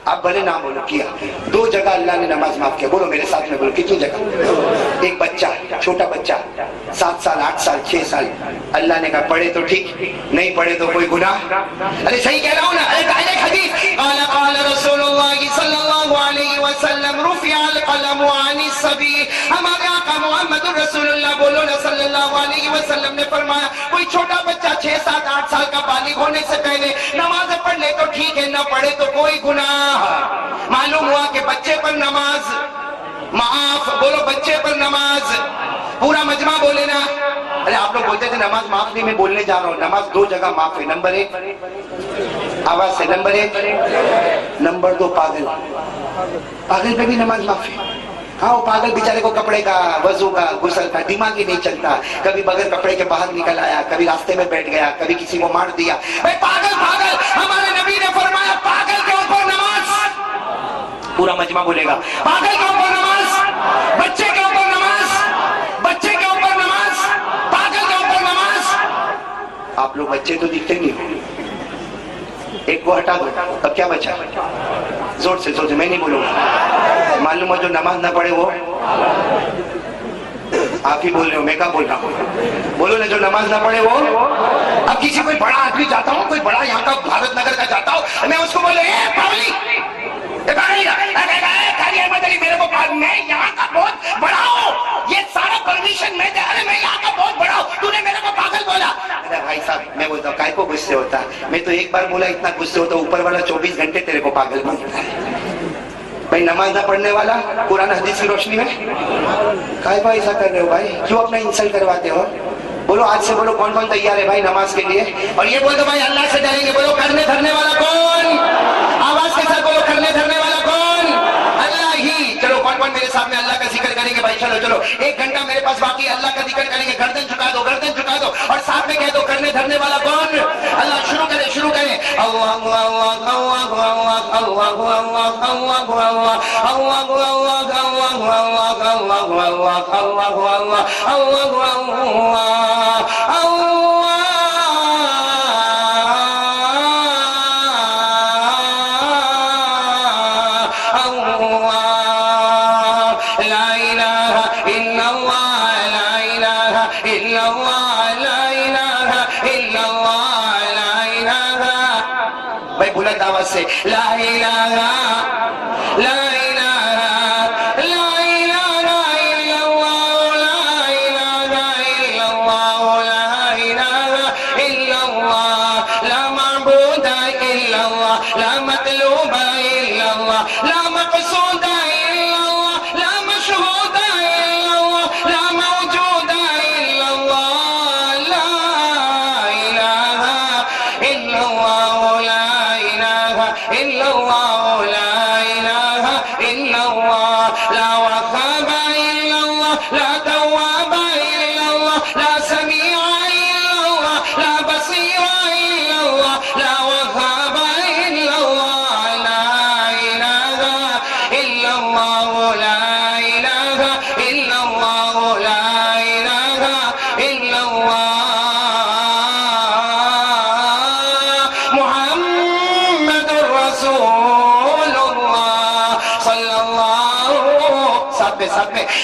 آپ بھلے نہ بولو کیا. 2 جگہ اللہ نے نماز معاف کیا. بولو میرے ساتھ میں بولو کتنی جگہ؟ ایک بچہ، چھوٹا بچہ 7 سال 8 سال 6 سال، اللہ نے کہا پڑھے تو ٹھیک، نہیں پڑھے تو کوئی گناہ. ارے صحیح کہہ رہا ہوں نا؟ ارے ڈائریکٹ حدیث قال رسول اللہ صلی اللہ علیہ وسلم رفع القلم عن الصبی. ہمارے آقا محمد رسول اللہ بولو نا صلی اللہ علیہ وسلم نے فرمایا کوئی چھوٹا بچہ 6 7 8 سال کا بالغ ہونے سے پہلے نماز پڑھ لے تو ٹھیک ہے، نہ پڑھے تو کوئی گناہ. معلوم ہوا کہ بچے پر نماز معاف. بولو بچے پر نماز. پورا مجمع بولے نا. ارے آپ لوگ بولتے تھے نماز معاف نہیں، میں بولنے جا رہا ہوں نماز 2 جگہ معاف ہے. نمبر 1 آواز سے، نمبر 1. نمبر 2 پاگل پہ بھی نماز معاف ہے. ہاں وہ پاگل بیچارے کو کپڑے کا، وضو کا، غسل کا دماغ ہی نہیں چلتا. کبھی بغیر کپڑے کے باہر نکل آیا، کبھی راستے میں بیٹھ گیا، کبھی کسی کو مار دیا. پاگل ہمارے نبی نے فرمایا پاگل کے اوپر نماز. پورا مجمع بولے گا پاگل کے اوپر نماز، بچے کے اوپر نماز، بچے کے اوپر نماز، پاگل کے اوپر نماز. آپ لوگ بچے تو دکھتے نہیں ہو. ایک کو ہٹا دو، اب کیا بچا؟ زور سے میں نہیں بولوں گا. معلوم ہو جو نماز نہ پڑھے وہ آپ ہی بول رہے ہو، میں کہاں بول رہا ہوں؟ بولو نا جو نماز نہ پڑھے وہ. اب کسی کوئی بڑا آدمی جاتا ہوں، کوئی بڑا یہاں کا بھارت نگر کا جاتا ہوں، میں اس کو بولے میرے کو میں یہاں کا بہت بڑا ہوں، یہ سارا پرمیشن میں دے، ارے میں یہاں کا بہت بڑا ہوں، تو نے میرے کو پاگل بولا. ارے بھائی صاحب میں بولتا ہوں کائے کو غصے ہوتا؟ میں تو ایک بار بولا اتنا غصے ہوتا، اوپر والا 24 گھنٹے تیرے کو پاگل بنتا ہے. بھائی نماز نہ پڑھنے والا قرآن حدیث کی روشنی میں کائے کو ایسا کر رہے ہو بھائی؟ کیوں اپنا انسلٹ کرواتے ہو؟ بولو آج سے بولو کون کون تیار ہے بھائی نماز کے لیے؟ اور یہ بول دو بھائی اللہ سے ڈریں گے. بولو کرنے دھرنے والا کون؟ آواز کے ساتھ بولو کرنے دھرنے والا کون؟ اللہ ہی. چلو کون کون میرے سامنے اللہ کا ذکر کریں گے بھائی؟ چلو 1 گھنٹہ میرے پاس باقی، اللہ کا ذکر کریں گے. گردن جھکا دو اور ساتھ میں کہہ دو کرنے دھرنے والا کون؟ اللہ. شروع کریں اللہ بھائی بلند آواز سے لا الہ لا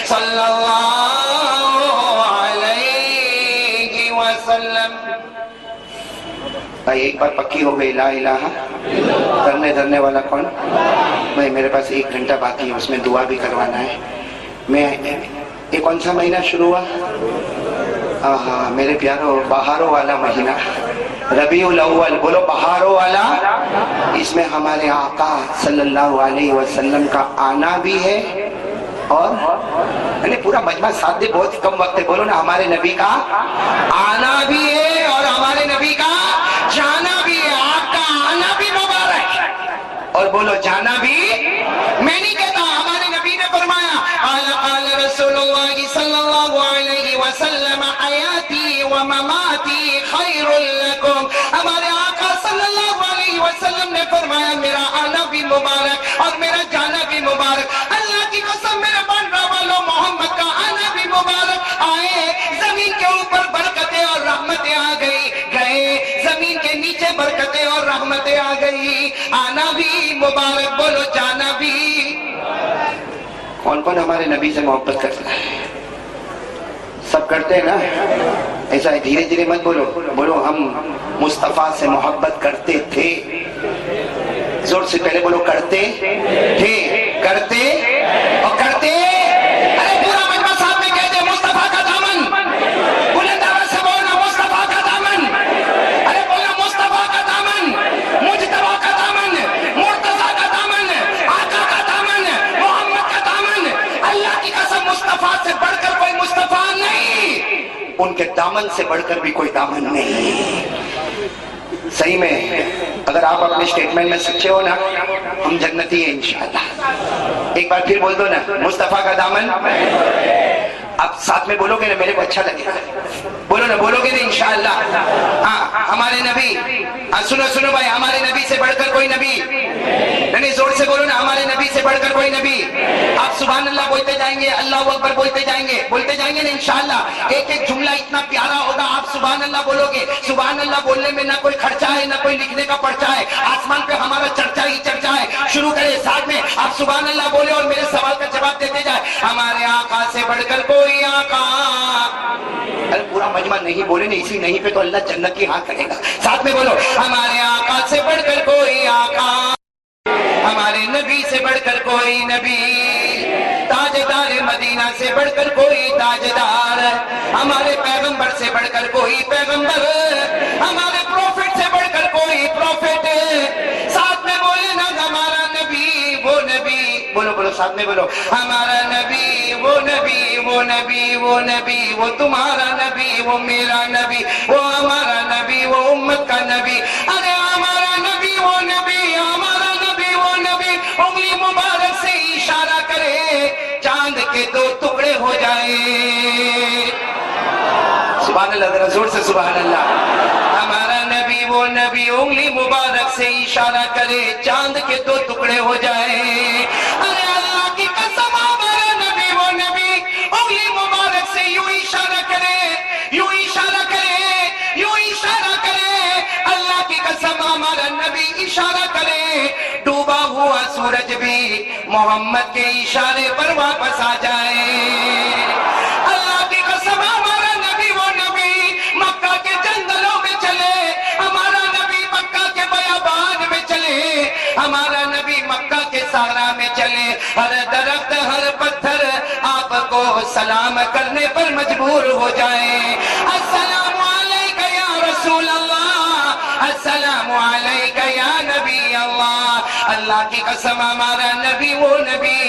صلی اللہ علیہ وسلم. بھائی ایک بار پکی ہو گئی لا الہ کرنے دھرنے والا کون؟ بھائی میرے پاس 1 گھنٹہ باقی ہے، اس میں دعا بھی کروانا ہے. میں یہ کون سا مہینہ شروع ہوا؟ ہاں میرے پیارو بہاروں والا مہینہ ربیع الاول. بولو بہاروں والا. اس میں ہمارے آقا صلی اللہ علیہ وسلم کا آنا بھی ہے اور پورا مجمع ساتھ دے، بہت کم وقت ہے. بولو نا ہمارے نبی کا آنا بھی ہے اور ہمارے نبی کا جانا بھی ہے. آپ کا آنا بھی مبارک اور بولو جانا بھی. میں نہیں کہتا، ہمارے نبی نے فرمایا قال رسول اللہ صلی اللہ علیہ وسلم حیاتی و مماتی خیر لکم. ہمارے آقا صلی اللہ علیہ وسلم نے فرمایا میرا آنا بھی مبارک اور میرا جانا بھی مبارک. اللہ کی قسم میرے بننے والوں محمد کا آنا بھی مبارک. آئے زمین کے اوپر برکتیں اور رحمتیں آ گئی، گئے زمین کے نیچے برکتیں اور رحمتیں آ گئی. آنا بھی مبارک. بولو جانا بھی. کون کون ہمارے نبی سے محبت کرتا ہے؟ سب کرتے ہیں نا؟ ایسا ہے دھیرے دھیرے مت بولو، بولو ہم مصطفیٰ سے محبت کرتے تھے. زور سے پہلے بولو کرتے تھے، کرتے اور کرتے. ارے پورا مجمع صاحب میں کہہ دے مصطفیٰ کا دامن. بلند آواز سے بولنا مصطفیٰ کا دامن. ارے بولنا مصطفیٰ کا دامن، مجتبیٰ کا دامن، مرتضیٰ کا دامن، آقا کا دامن، محمد کا دامن. اللہ کی قسم مصطفیٰ سے بڑھ کر کوئی مصطفیٰ نہیں، ان کے دامن سے بڑھ کر بھی کوئی دامن نہیں. صحیح میں اگر آپ اپنے سٹیٹمنٹ میں سچے ہو نا، ہم جنتی ہیں انشاءاللہ. ایک بار پھر بول دو نا مصطفیٰ کا دامن. اب ساتھ میں بولو گے نا میرے کو اچھا لگے گا. بولو نا، بولو گے نا انشاءاللہ. ہاں ہمارے نبی، سنو بھائی، ہمارے نبی سے بڑھ کر کوئی نبی نہیں. زور سے بولو نا ہمارے نبی سے بڑھ کر کوئی نبی. آپ سبحان اللہ بولتے جائیں گے, اللہ اکبر بولتے جائیں گے نا انشاءاللہ. ایک ایک جملہ اتنا پیارا ہوگا, آپ سبحان اللہ بولو گے. سبحان اللہ بولنے میں نہ کوئی خرچہ ہے نہ کوئی لکھنے کا پرچہ ہے, آسمان پہ ہمارا چرچا ہی چرچا ہے. شروع کرے ساتھ میں آپ سبحان اللہ بولے اور میرے سوال کا جواب دیتے جائے. ہمارے آقا سے بڑھ کر کوئی آقا. ارے پورا مجمع نہیں بولے نا, اسی نہیں پہ تو اللہ جنت کی ہاں کرے گا. ساتھ میں بولو ہمارے آقا سے بڑھ کر کوئی آقا, ہمارے نبی سے بڑھ کر کوئی نبی, تاجدار مدینہ سے بڑھ کر کوئی تاجدار, ہمارے پیغمبر سے بڑھ کر کوئی پیغمبر, ہمارے پروفٹ سے بڑھ کر کوئی پروفٹ. ساتھ میں بولے نا ہمارا نبی وہ نبی, بولو ساتھ میں بولو ہمارا نبی وہ نبی, وہ نبی وہ نبی, وہ تمہارا نبی وہ میرا نبی, وہ ہمارا نبی وہ امت کا نبی. ارے ہمارا نبی وہ نبی, ہمارا نبی وہ نبی, انگلی مبارک سے اشارہ کرے چاند کے دو ٹکڑے ہو جائیں. سبحان اللہ, ذرا زور سے سبحان اللہ. ہمارا نبی وہ نبی, انگلی مبارک سے اشارہ کرے چاند کے دو ٹکڑے ہو جائیں. ارے اللہ کی قسم ہمارا نبی وہ نبی, انگلی مبارک سے یوں اشارہ کرے, یوں اشارہ کرے, یوں اشارہ کرے. اللہ کی قسم ہمارا نبی اشارہ کرے, ڈوبا ہوا سورج بھی محمد کے اشارے پر واپس آ جائے. اللہ کی قسم ہمارا نبی وہ نبی, مکہ کے جنگلوں میں چلے, ہمارا نبی مکہ کے بیابان میں چلے, ہمارا نبی مکہ کے صحرا میں چلے, ہر درخت ہر پتھر آپ کو سلام کرنے پر مجبور ہو جائے. السلام علیکہ یا رسول اللہ, السلام علیکہ یا نبی اللہ. اللہ کی قسم ہمارا نبی وہ نبی.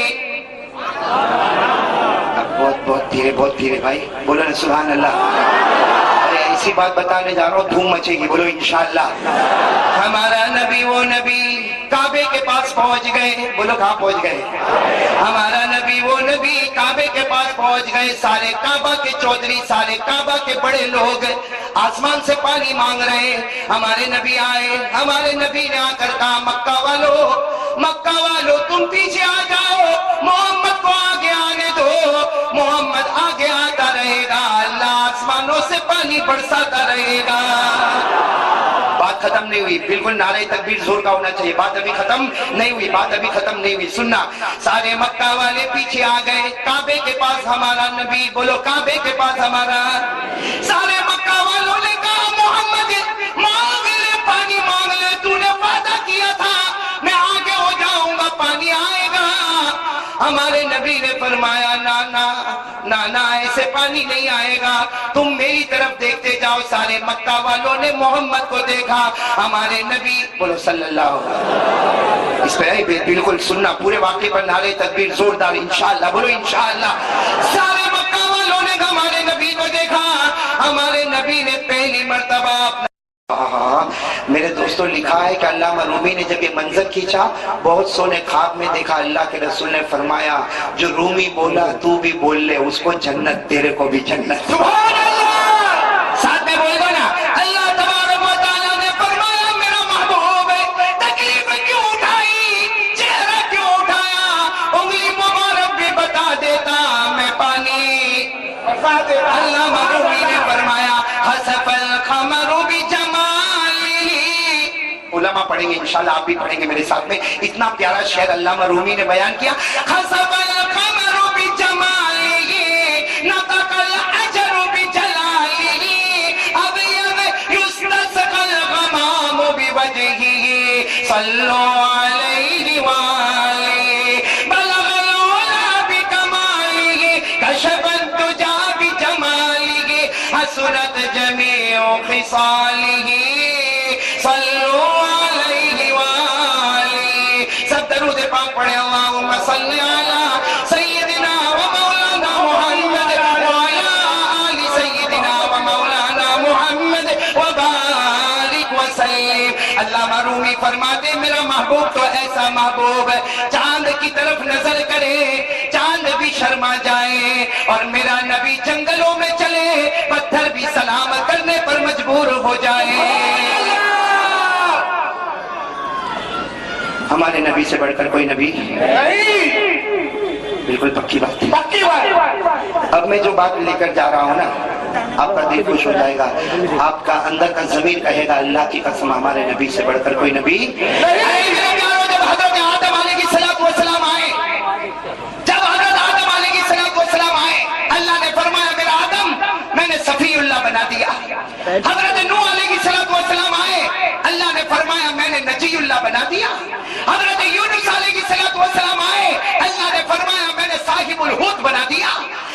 بہت دھیرے بھائی بولو نا سبحان اللہ. ارے ایسی بات بتانے جا رہا ہوں دھوم مچے گی, بولو انشاءاللہ. ہمارا نبی وہ نبی کعبے کے پاس پہنچ گئے, بولو کہاں پہنچ گئے. ہمارا نبی وہ نبی کعبے کے پاس پہنچ گئے. سارے کعبہ کے چودھری, سارے کعبہ کے بڑے لوگ آسمان سے پانی مانگ رہے. ہمارے نبی آئے, ہمارے نبی نے آ کر کہا مکہ والو تم پیچھے آ جاؤ, محمد کو آگے آنے دو, محمد آگے آتا رہے گا, اللہ آسمانوں سے پانی برساتا رہے گا. بات ختم نہیں ہوئی, بالکل نعرہ تکبیر زور کا ہونا چاہیے. بات ابھی ختم نہیں ہوئی, سننا. سارے مکہ والے پیچھے آ گئے, کعبے کے پاس ہمارا نبی, بولو کعبے کے پاس ہمارا. سارے مکہ والوں نے کہا محمد مانگ لے, پانی مانگ لے, تو نے وعدہ کیا تھا میں آگے ہو جاؤں گا, پانی آئے گا. ہمارے نبی نے فرمایا نانا ایسے پانی نہیں آئے گا, تم میری طرف دیکھتے جاؤ. سارے مکہ والوں نے محمد کو دیکھا. ہمارے نبی, بولو صلی اللہ علیہ وسلم, اس پہ بالکل سننا, پورے واقعے پر نعرہ تکبیر زوردار انشاءاللہ, بولو انشاءاللہ. سارے مکہ والوں نے ہمارے نبی کو دیکھا. ہمارے نبی نے پہلی مرتبہ میرے دوستوں لکھا ہے کہ علامہ رومی نے جب یہ منظر کھینچا, بہت سونے خواب میں دیکھا. اللہ کے رسول نے فرمایا جو رومی بولا تو بھی بول لے, اس کو جنت, تیرے کو بھی جنت. سبحان اللہ. ساتھ میں بول دو نا, اللہ تبارک و تعالیٰ نے فرمایا میرا محبوب تکلیف کیوں اٹھائی, چہرہ کیوں اٹھایا, انگلی مبارک بھی بتا دیتا میں پانی. علامہ رومی نے فرمایا حسف القمر علماء پڑھیں گے انشاءاللہ, آپ بھی پڑھیں گے میرے ساتھ میں. اتنا پیارا شعر علامہ رومی نے بیان کیا. خسف القمر بجمالہ نطق الحجر بجلالہ ابیض یستسقى الغمام بوجهہ صلوا علیہ وآلہ بلغ العلا بکمالہ کشف الدجى بجمالہ حسنت جمیع خصالہ صلوا پڑھے. اللہم صلی علی سیدنا و مولانا محمد وعلی آل سیدنا و مولانا محمد وبارک وسلم. علامہ رومی فرماتے میرا محبوب تو ایسا محبوب ہے, چاند کی طرف نظر کرے چاند بھی شرما جائے, اور میرا نبی جنگلوں میں چلے پتھر بھی سلام کرنے پر مجبور ہو جائے. ہمارے نبی سے بڑھ کر کوئی نبی نہیں، بالکل پکی بات ہے. پکی بات. اب میں جو بات لے کر جا رہا ہوں نا، آپ کا دل خوش ہو جائے گا، آپ کا اندر کا ضمیر کہے گا اللہ کی قسم ہمارے نبی سے بڑھ کر کوئی نبی نہیں. جب حضرت آدم علیہ السلام آئے، جب حضرت آدم علیہ السلام آئے، اللہ نے فرمایا میرا آدم میں نے صفی اللہ بنا دیا. حضرت نوح علیہ السلام آئے، اللہ نے فرمایا میں نے نجی اللہ بنا دیا. حضرت یونس علیہ السلام آئے، اللہ نے فرمایا میں نے صاحب الحوت بنا دیا.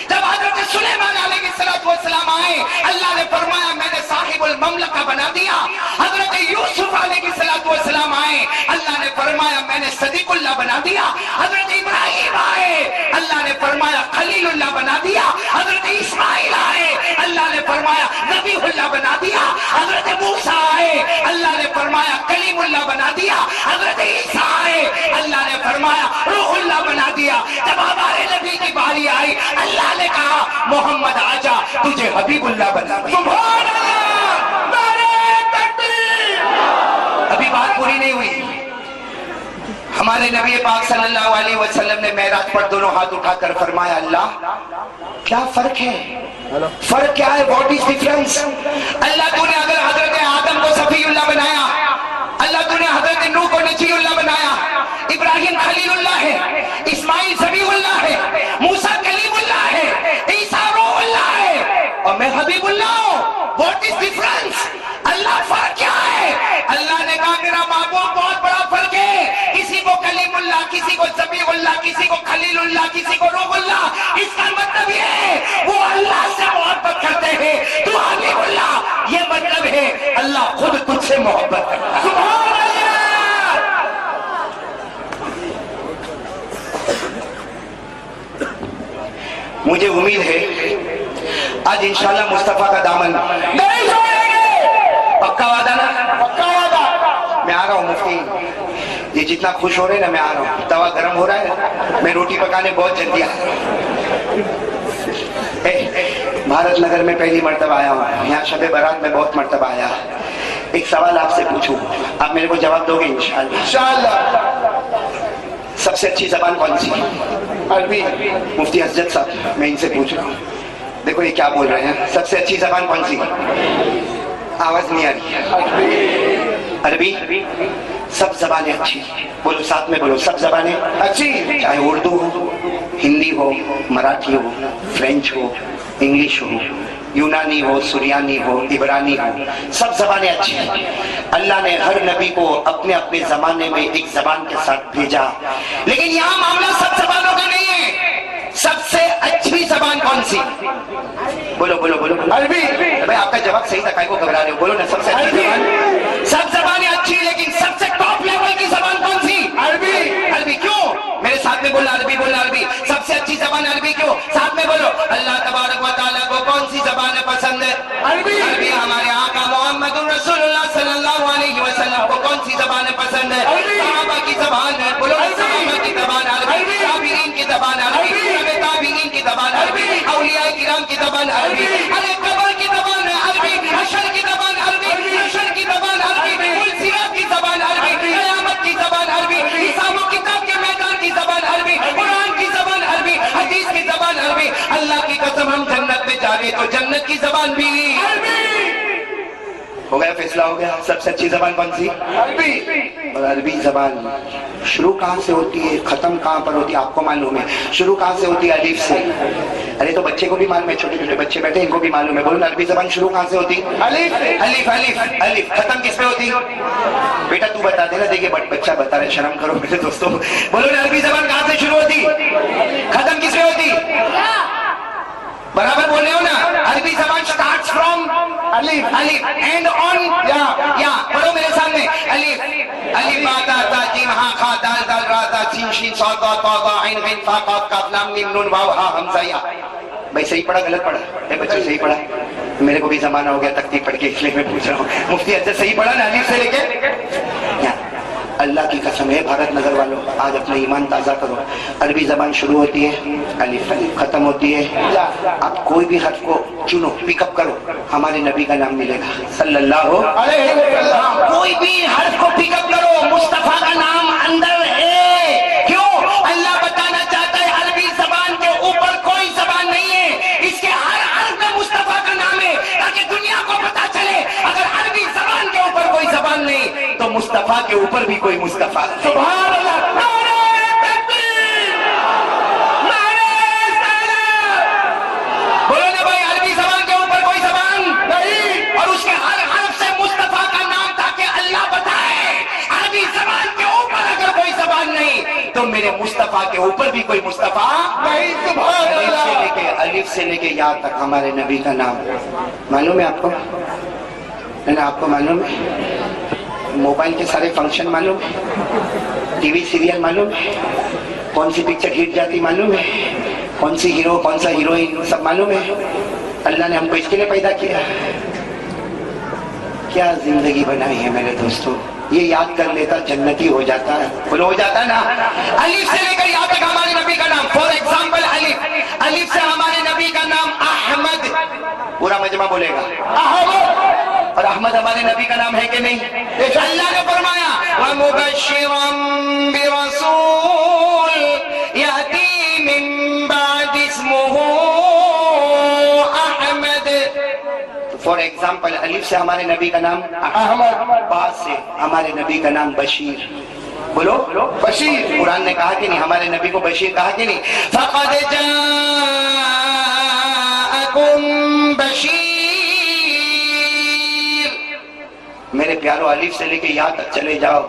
جب حضرت سلیمان علیہ السلام آئے، اللہ نے فرمایا میں نے صاحب المملکہ بنا دیا. حضرت یوسف علیہ السلام آئے، اللہ نے فرمایا میں نے صدیق اللہ بنا دیا. حضرت ابراہیم آئے، اللہ نے فرمایا خلیل اللہ بنا دیا. حضرت اسماعیل آئے، اللہ نے فرمایا نبی اللہ بنا دیا. حضرت موسیٰ آئے، اللہ نے فرمایا کلیم اللہ بنا دیا. حضرت عیسیٰ آئے، اللہ نے فرمایا روح اللہ بنا دیا. جب ہمارے نبی کی باری آئی، اللہ نے کہا محمد آجا تجھے حبیب اللہ بنا دیا. سبحان اللہ، نعرہ تکبیر. ابھی بات پوری نہیں ہوئی. ہمارے نبی پاک صلی اللہ علیہ وسلم نے معراج پر دونوں ہاتھ اٹھا کر فرمایا اللہ کیا فرق ہے؟ فرق کیا ہے؟ What is difference? اللہ تو نے اگر حضرت آدم کو صفی اللہ بنایا، اللہ تو نے حضرت نوح کو نجی اللہ بنایا، ابراہیم خلیل اللہ ہے، اسماعیل ذبیح اللہ ہے، موسیٰ کلیم اللہ ہے، عیسیٰ روح اللہ ہے، اور میں حبیب اللہ ہوں. What is difference? اللہ فرق کیا ہے؟ اللہ نے کہا میرا محبوب بہت بڑا فرق ہے. کسی کو کلیم اللہ، کسی کو ذبیح اللہ، کسی کو خلیل اللہ، کسی کو روح اللہ. اس کا مطلب یہ ہے وہ اللہ سے محبت کرتے ہیں، تو حبیب اللہ. یہ مطلب ہے اللہ خود تجھ سے محبت کرتا ہے. سبحان اللہ. مجھے امید ہے آج انشاءاللہ مصطفیٰ کا دامن نہیں چھوڑیں گے. پکا وعدہ نا؟ پکا وعدہ. میں آ رہا ہوں مفتی، یہ جتنا خوش ہو رہے ہیں نا میں آ رہا ہوں. توا گرم ہو رہا ہے، میں روٹی پکانے بہت جلدی آ رہا ہوں. بھارت نگر میں پہلی مرتبہ آیا ہوں، یہاں شب برات میں بہت مرتبہ آیا. ایک سوال آپ سے پوچھوں، آپ میرے کو جواب دو گے انشاءاللہ؟ انشاءاللہ. سب سے اچھی زبان کون سی؟ عربی. مفتی حضرت صاحب میں ان سے پوچھ رہا ہوں، دیکھو یہ کیا بول رہے ہیں، سب سے اچھی زبان کون سی؟ آواز نہیں آ رہی. عربی. سب زبانیں اچھی، بولو ساتھ میں بولو، سب زبانیں اچھی. چاہے اردو ہو، ہندی ہو، مراٹھی ہو، فرینچ ہو، انگلش ہو، یونانی ہو، سریانی ہو، عبرانی ہو، سب زبانیں اچھی ہیں. اللہ نے ہر نبی کو اپنے اپنے زمانے میں ایک زبان کے ساتھ بھیجا، لیکن یہاں معاملہ سب زبانوں کا نہیں ہے. سب سے اچھی زبان کون سی؟ بولو بولو بولو. عربی. بھائی آپ کا جواب صحیح تھا، کائیں کو گھبرا رہے ہو؟ بولو نا سب سے اچھی زبان. سب زبانیں اچھی لیکن سب سے ٹاپ لیول کی زبان کون سی؟ عربی. عربی. کیوں؟ میرے ساتھ میں بولنا عربی، بولنا عربی. سب سے اچھی زبان عربی. کیوں؟ ساتھ میں بولو. اللہ تبارک و تعالیٰ کو کون سی زبان پسند ہے؟ عربی. عربی. ہمارے آقا محمد رسول اللہ صلی اللہ علیہ وسلم کو کون سی زبان پسند ہے؟ عربی. صحابہ کی زبان ہے. بولو صحابہ کی زبان عربی، تابعین کی زبان عربی، تابعین کی زبان عربی، اولیاء کرام کی زبان عربی. ارے قبر کی زبان عربی، حشر کی زبان عربی، حشر کی زبان عربی، ملسیات کی زبان عربی، قیامت کی زبان عربی، حساب و کتاب کے میدان کی زبان عربی، قرآن کی زبان عربی، حدیث کی زبان عربی. اللہ کی قسم ہم جنت میں جا رہے تو جنت کی زبان بھی ہو گیا. فیصلہ ہو گیا. سب سے اچھی زبان کون سی؟ عربی. اور عربی زبان شروع کہاں سے ہوتی ہے، ختم کہاں پر ہوتی ہے؟ آپ کو معلوم ہے. شروع کہاں سے ہوتی ہے؟ الف سے. ارے تو بچے کو بھی معلوم ہے، چھوٹے چھوٹے بچے بیٹھے ان کو بھی معلوم ہے. بولو نا عربی زبان شروع کہاں سے ہوتی؟ الف. الف. الف. الف. ختم کس پہ ہوتی؟ بیٹا تو بتا دینا. دیکھیے بچہ بتا رہے، شرم کرو میرے دوستوں. بولو نا عربی زبان کہاں سے شروع ہوتی، ختم کس پہ ہوتی؟ برابر بول رہے ہو نا. عربی زبان starts from الف. الف and on یا پڑھو میرے سامنے. الف. الف با تا تا جیم ہا کھا دال دال را تا سین شین صاد ضاد طا ظا عین غین فا قاف کاف لام میم نون واو ہا حمزہ یا. بھائی صحیح پڑھا غلط پڑھا؟ اے بچے صحیح پڑھا؟ میرے کو بھی زمانہ ہو گیا تکتیک پڑھ کے، اس لیے میں پوچھ رہا ہوں. مفتی اچھا صحیح پڑھا نا الف سے لے کے؟ اللہ کی قسم ہے بھارت نگر والوں، آج اپنا ایمان تازہ کرو. عربی زبان شروع ہوتی ہے الف، ختم ہوتی ہے. آپ کوئی بھی حرف کو چنو، پک اپ کرو، ہمارے نبی کا نام ملے گا صلی اللہ علیہ وسلم. کوئی بھی حرف کو پک اپ کرو، مصطفیٰ کا نام اندر مصطفیٰ کے اوپر بھی کوئی مصطفیٰ نہیں۔ سبحان اللہ، نعرہ تکبیر، نعرہ رسالت۔ بولو نا بھائی، عربی زبان کے اوپر کوئی زبان نہیں، اور اس کے ہر حرف سے مصطفیٰ کا نام تاکہ اللہ بتائے۔ عربی زبان کے اوپر اگر کوئی زبان نہیں تو میرے مصطفیٰ کے اوپر بھی کوئی مصطفیٰ نہیں، سبحان الف سے لے کے یا تک ہمارے نبی کا نام معلوم ہے آپ کو؟ آپ کو معلوم ہے؟ موبائل کے سارے فنکشن معلوم ہے؟ ٹی وی سیریل معلوم ہے؟ کون سی پکچر ہٹ جاتی معلوم ہے؟ کون سی ہیرو کون سا ہیروئن سب معلوم ہے؟ اللہ نے ہم کو اس کے لیے پیدا کیا۔ کیا زندگی بنائی ہے میرے دوستو، یہ یاد کر لیتا جنتی ہو جاتا ہے، بولو ہو جاتا ہے نا۔ الف سے لے کر یا تک ہمارے نبی کا نام، فور ایگزامپل الف سے ہمارے نبی کا نام احمد، پورا مجمع بولے گا احمد، اور احمد ہمارے نبی کا نام ہے کہ نہیں؟ اللہ نے فرمایا وَمُبَشِّرًا بِرَسُولٍ يَأْتِي مِن بَعْدِ اسْمُهُ احمد۔ فور ایگزامپل الف سے ہمارے نبی کا نام احمد، با سے ہمارے نبی کا نام بشیر، بولو بشیر۔ قرآن نے کہا کہ نہیں ہمارے نبی کو بشیر کہا کہ نہیں؟ فَقَدْ جَاءَكُمْ بَشِيرٌ۔ میرے پیارو الف سے لے کے یا تک چلے جاؤ،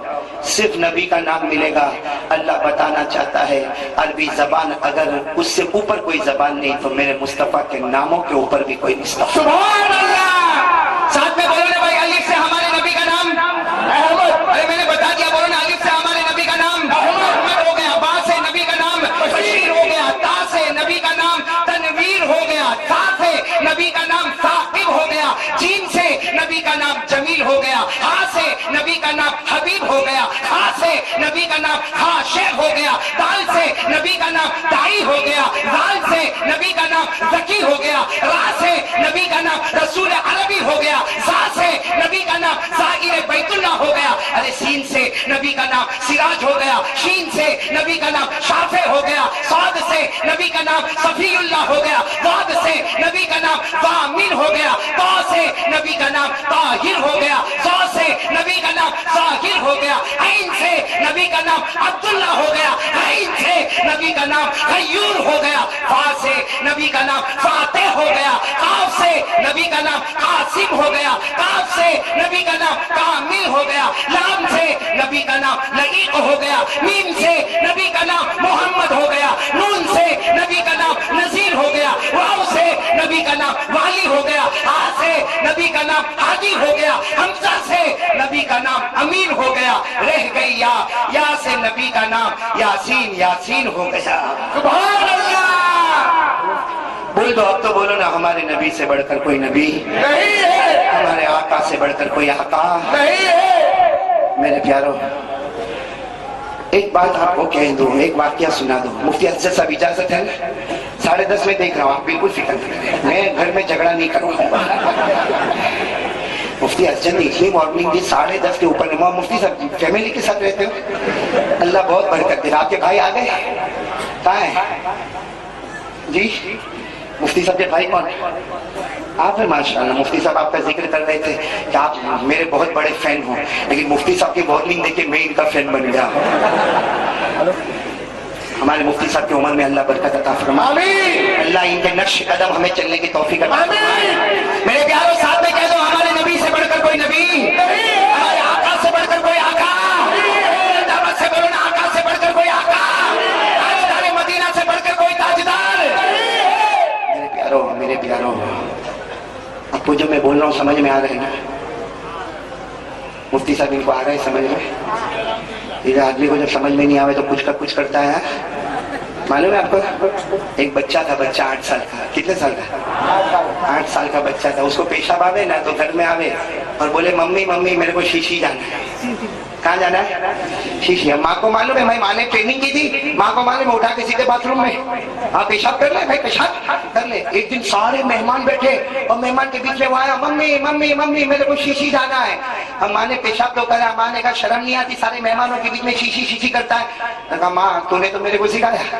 صرف نبی کا نام ملے گا۔ اللہ بتانا چاہتا ہے عربی زبان اگر اس سے اوپر کوئی زبان نہیں تو میرے مصطفیٰ کے ناموں کے اوپر بھی کوئی مصطفیٰ۔ سبحان اللہ، ساتھ میں بولو نا بھائی، الف سے ہمارے نبی کا نام احمد، ارے میں نے بتا دیا، بولو نا الف سے ہمارے نبی کا نام احمد ہو گیا، با سے نبی کا نام بشیر ہو گیا، تا سے نبی کا نام تنویر ہو گیا، تا سے نبی کا نام ثاقب ہو گیا، جیم سے نبی کا نام جمیل ہو گیا، ہا سے نبی کا نام حبیب ہو گیا، ہا سے نبی کا نام خاشع ہو گیا، دال سے نبی کا نام دائی ہو گیا، زال سے نبی کا نام ذکی ہو گیا، را سے نبی کا نام رسول عربی ہو گیا، زا سے نبی کا نام زائر بیت اللہ ہو گیا، ارے سین سے نبی کا نام سراج ہو گیا، شین سے نبی کا نام شافع ہو گیا، صاد سے نبی کا نام صفی اللہ ہو گیا، ضاد سے نبی کا نام ضامن ہو گیا، طا سے نبی کا نام طاہر ہو گیا، ظا سے نبی کا نام ظاہر ہو گیا، عین سے نبی کا نام عبداللہ ہو گیا، عین سے نبی کا نام غیور ہو گیا، فا سے نبی کا نام فاتح ہو گیا، قاف سے نبی کا نام قاسم ہو گیا، قاف سے نبی کا نام کامل ہو گیا، لام سے نبی کا نام لعیق ہو گیا، میم سے نبی کا نام محمد ہو گیا، نون سے نبی کا نام نذیر ہو گیا، واو سے نبی کا نام والی ہو گیا، آ سے نبی کا نام ہادی ہو گیا، حمزہ سے نبی کا نام امین ہو گیا، رہ گئی یا سے نبی کا نام یاسین ہو گیا۔ سبحان اللہ، بول دو اب تو، بولو نا ہمارے نبی سے بڑھ کر کوئی نبی نہیں ہے، ہمارے آقا سے بڑھ کر کوئی آقا نہیں ہے۔ میرے پیارو، ایک بات آپ کو کہہ دوں، ایک واقعہ سنا دوں۔ مفتی افضل صاحب اجازت ہے نا؟ 10:30 میں دیکھ رہا ہوں، آپ بالکل فکر نہ کریں، میں گھر میں جھگڑا نہیں کروں گا۔ مفتی افضل نے اتنی مارننگ دی 10:30 کے اوپر، مفتی صاحب فیملی کے ساتھ رہتے ہو؟ اللہ بہت برکت دے۔ آپ کے بھائی آ گئے کہاں ہیں جی؟ مفتی صاحب کے بھائی کون ہیں؟ آپ ہیں ماشاءاللہ۔ مفتی صاحب آپ کا ذکر کر رہے تھے کہ آپ میرے بہت بڑے فین ہوں، لیکن مفتی صاحب کی وارننگ دے کے میں ان کا فین بن گیا۔ ہمارے مفتی صاحب کی عمر میں اللہ برکت عطا فرمائے، آمین، اللہ ان کے نقش قدم ہمیں چلنے کی توفیق عطا فرمائے۔ آمین۔ میرے پیاروں، ساتھ میں کہہ دو ہمارے نبی سے بڑھ کر کوئی نبی، ہمارے آقا سے بڑھ کر کوئی آقا، دعوت سے بولو نا آقا سے بڑھ کر کوئی آقا، تاجدار مدینہ سے بڑھ کر کوئی تاجدار۔ میرے پیاروں، اب کو جو میں بول رہا ہوں سمجھ میں آ رہے ہیں نا؟ مفتی صاحب ان کو آ رہے ہیں سمجھ میں؟ یہ آدمی کو جب سمجھ میں نہیں آوے تو کچھ کا کچھ کرتا ہے۔ معلوم ہے آپ کو، ایک بچہ تھا، بچہ 8 سال کا، کتنے سال کا؟ 8 سال کا بچہ تھا۔ اس کو پیشاب آوے نا تو گھر میں آوے اور بولے ممی ممی میرے کو شیشی جانا ہے۔ کہاں جانا ہے؟ شیشی۔ ماں کو معلوم ہے، ماں نے ٹریننگ کی تھی، ماں کو معلوم ہے اٹھا کے سیدھے باتھ روم میں، ہاں پیشاب کر لے بھائی، پیشاب کر لے۔ ایک دن سارے مہمان بیٹھے اور مہمان کے بیچ میں وہ آیا، ممی ممی ممی میرے کو شیشی جانا ہے۔ اب ماں نے پیشاب تو کرا، ماں نے کہا شرم نہیں آتی سارے مہمانوں کے بیچ میں شیشی شیشی کرتا ہے؟ کہا ماں تو نے تو میرے کو سکھایا،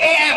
AM,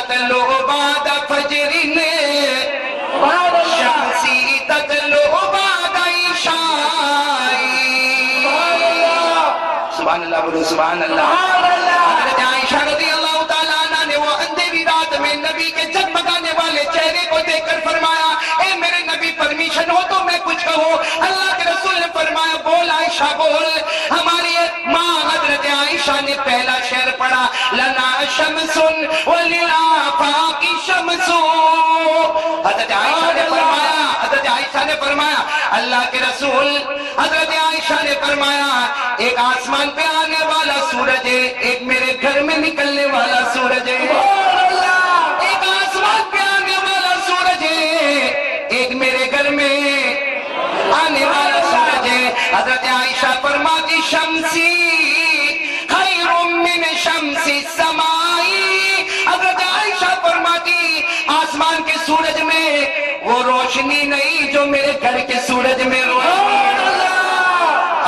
تطلع بعد فجر شمسی تطلع بعد عشاء سبحان اللہ بولو سبحان اللہ حضرت عائشہ رضی اللہ تعالیٰ عنہ نے وہ اندھیری رات میں نبی کے جگمگانے والے چہرے کو دیکھ کر فرمایا اے میرے نبی پرمیشن ہو تو میں کچھ کہوں اللہ کے رسول نے فرمایا بول عائشہ بول ہماری ماں حضرت عائشہ نے پہلا شعر پڑھا لنا شمس وللآفاق شمس حضرت عائشہ نے فرمایا اللہ کے رسول حضرت عائشہ نے فرمایا ایک آسمان پہ آنے والا سورج ہے ایک میرے گھر میں نکلنے والا سورج ہے ایک آسمان پہ آنے والا سورج ہے ایک میرے گھر میں آنے والا سورج ہے حضرت عائشہ فرماتی شمسی خیر من شمس السماء حضرت عائشہ فرماتی آسمان کے سورج میں وہ روشنی نہیں جو میرے گھر کے سورج میں روشنی ہے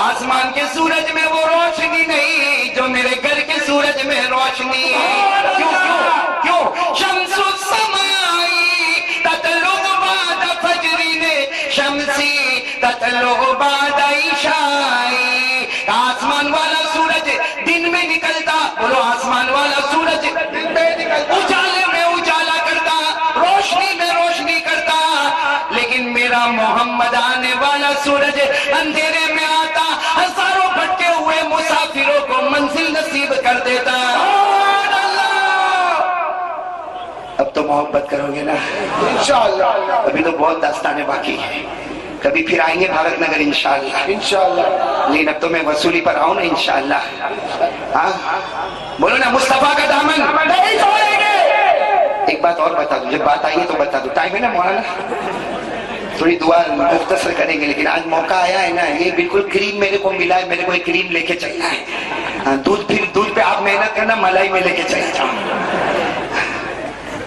آسمان کے سورج میں وہ روشنی نہیں جو میرے گھر کے سورج میں روشنی ہے کیوں شمس السماء تطلع بعد فجر شمسی تطلع بعد عشاء آسمان والا سورج دن میں نکلتا بولو آسمان والا سورج دن میں نکلتا اجالے میں اجالا کرتا روشنی میں روشنی کرتا لیکن میرا محمد آنے والا سورج اندھیرے میں آتا ہزاروں بھٹکے ہوئے مسافروں کو منزل نصیب کر دیتا اب تو محبت کرو گے نا انشاءاللہ ابھی تو بہت داستانیں باقی ہیں کبھی پھر آئیں گے بھارت نگر انشاءاللہ لیکن اب تو میں وصولی پر آؤں نا انشاءاللہ ہاں بولو نا مصطفیٰ کا دامن نہیں چھوڑیں گے ایک بات اور بتا دوں جب بات آئی ہے تو بتا دوں ٹائم ہے نا مولانا تھوڑی دعا مختصر کریں گے لیکن آج موقع آیا ہے نا یہ بالکل کریم میرے کو ملا ہے میرے کو ایک کریم لے کے چلنا ہے دودھ پہ آپ محنت کرنا ملائی میں لے کے چلے جاؤں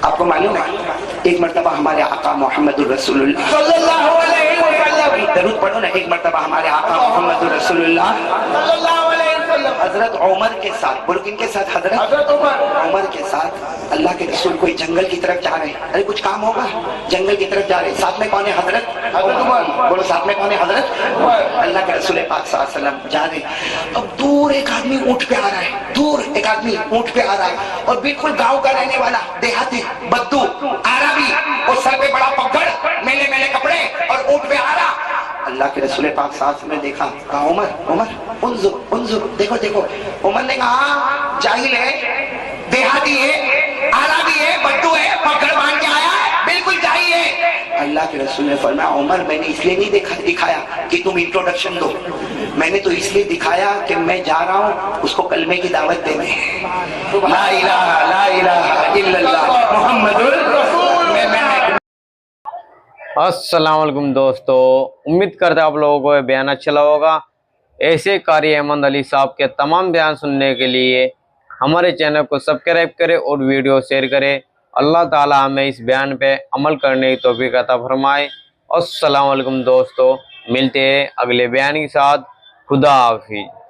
آپ کو معلوم ہے ایک مرتبہ ہمارے آقا محمد الرسول اللہ صلی اللہ علیہ وسلم درود پڑھو نا ایک مرتبہ ہمارے آقا محمد الرسول اللہ صلی اللہ علیہ وسلم حضرت عمر کے ساتھ بولو کن کے ساتھ حضرت عمر کے ساتھ اللہ کے رسول کوئی جنگل کی طرف جا رہے ہیں ارے کچھ کام ہوگا جنگل کی طرف جا رہے ہیں ساتھ میں کون ہے حضرت عمر بولو ساتھ میں کون ہے حضرت اللہ کے رسول پاک صلی اللہ علیہ وسلم جا رہے ہیں اب دور ایک آدمی اونٹ پہ آ رہا ہے دور ایک آدمی اونٹ پہ آ رہا ہے اور بالکل گاؤں کا رہنے والا دیہاتی بدو عربی اور سر پہ بڑا پگڑ میلے میلے کپڑے اور اونٹ پہ آ رہا اللہ کے رسول پاک صلی اللہ علیہ وسلم نے دیکھا کہا عمر انظر دیکھو عمر نے کہا جاہل ہے دیہاتی ہے عربی ہے بدو ہے پگڑ باندھ کے آیا ہے بالکل جاہل ہے اللہ کے رسول نے فرمایا عمر میں نے اس لیے نہیں دکھایا کہ تم انٹروڈکشن دو میں نے تو اس لیے دکھایا کہ میں جا رہا ہوں اس کو کلمے کی دعوت دینے لا الہ الا اللہ محمد الرسول السلام علیکم دوستو امید کرتے ہیں آپ لوگوں کو یہ بیان اچھا لگا ہوگا ایسے قاری احمد علی صاحب کے تمام بیان سننے کے لیے ہمارے چینل کو سبسکرائب کرے اور ویڈیو شیئر کرے اللہ تعالی ہمیں اس بیان پہ عمل کرنے کی توفیق عطا فرمائے السلام علیکم دوستو ملتے ہیں اگلے بیان کے ساتھ خدا حافظ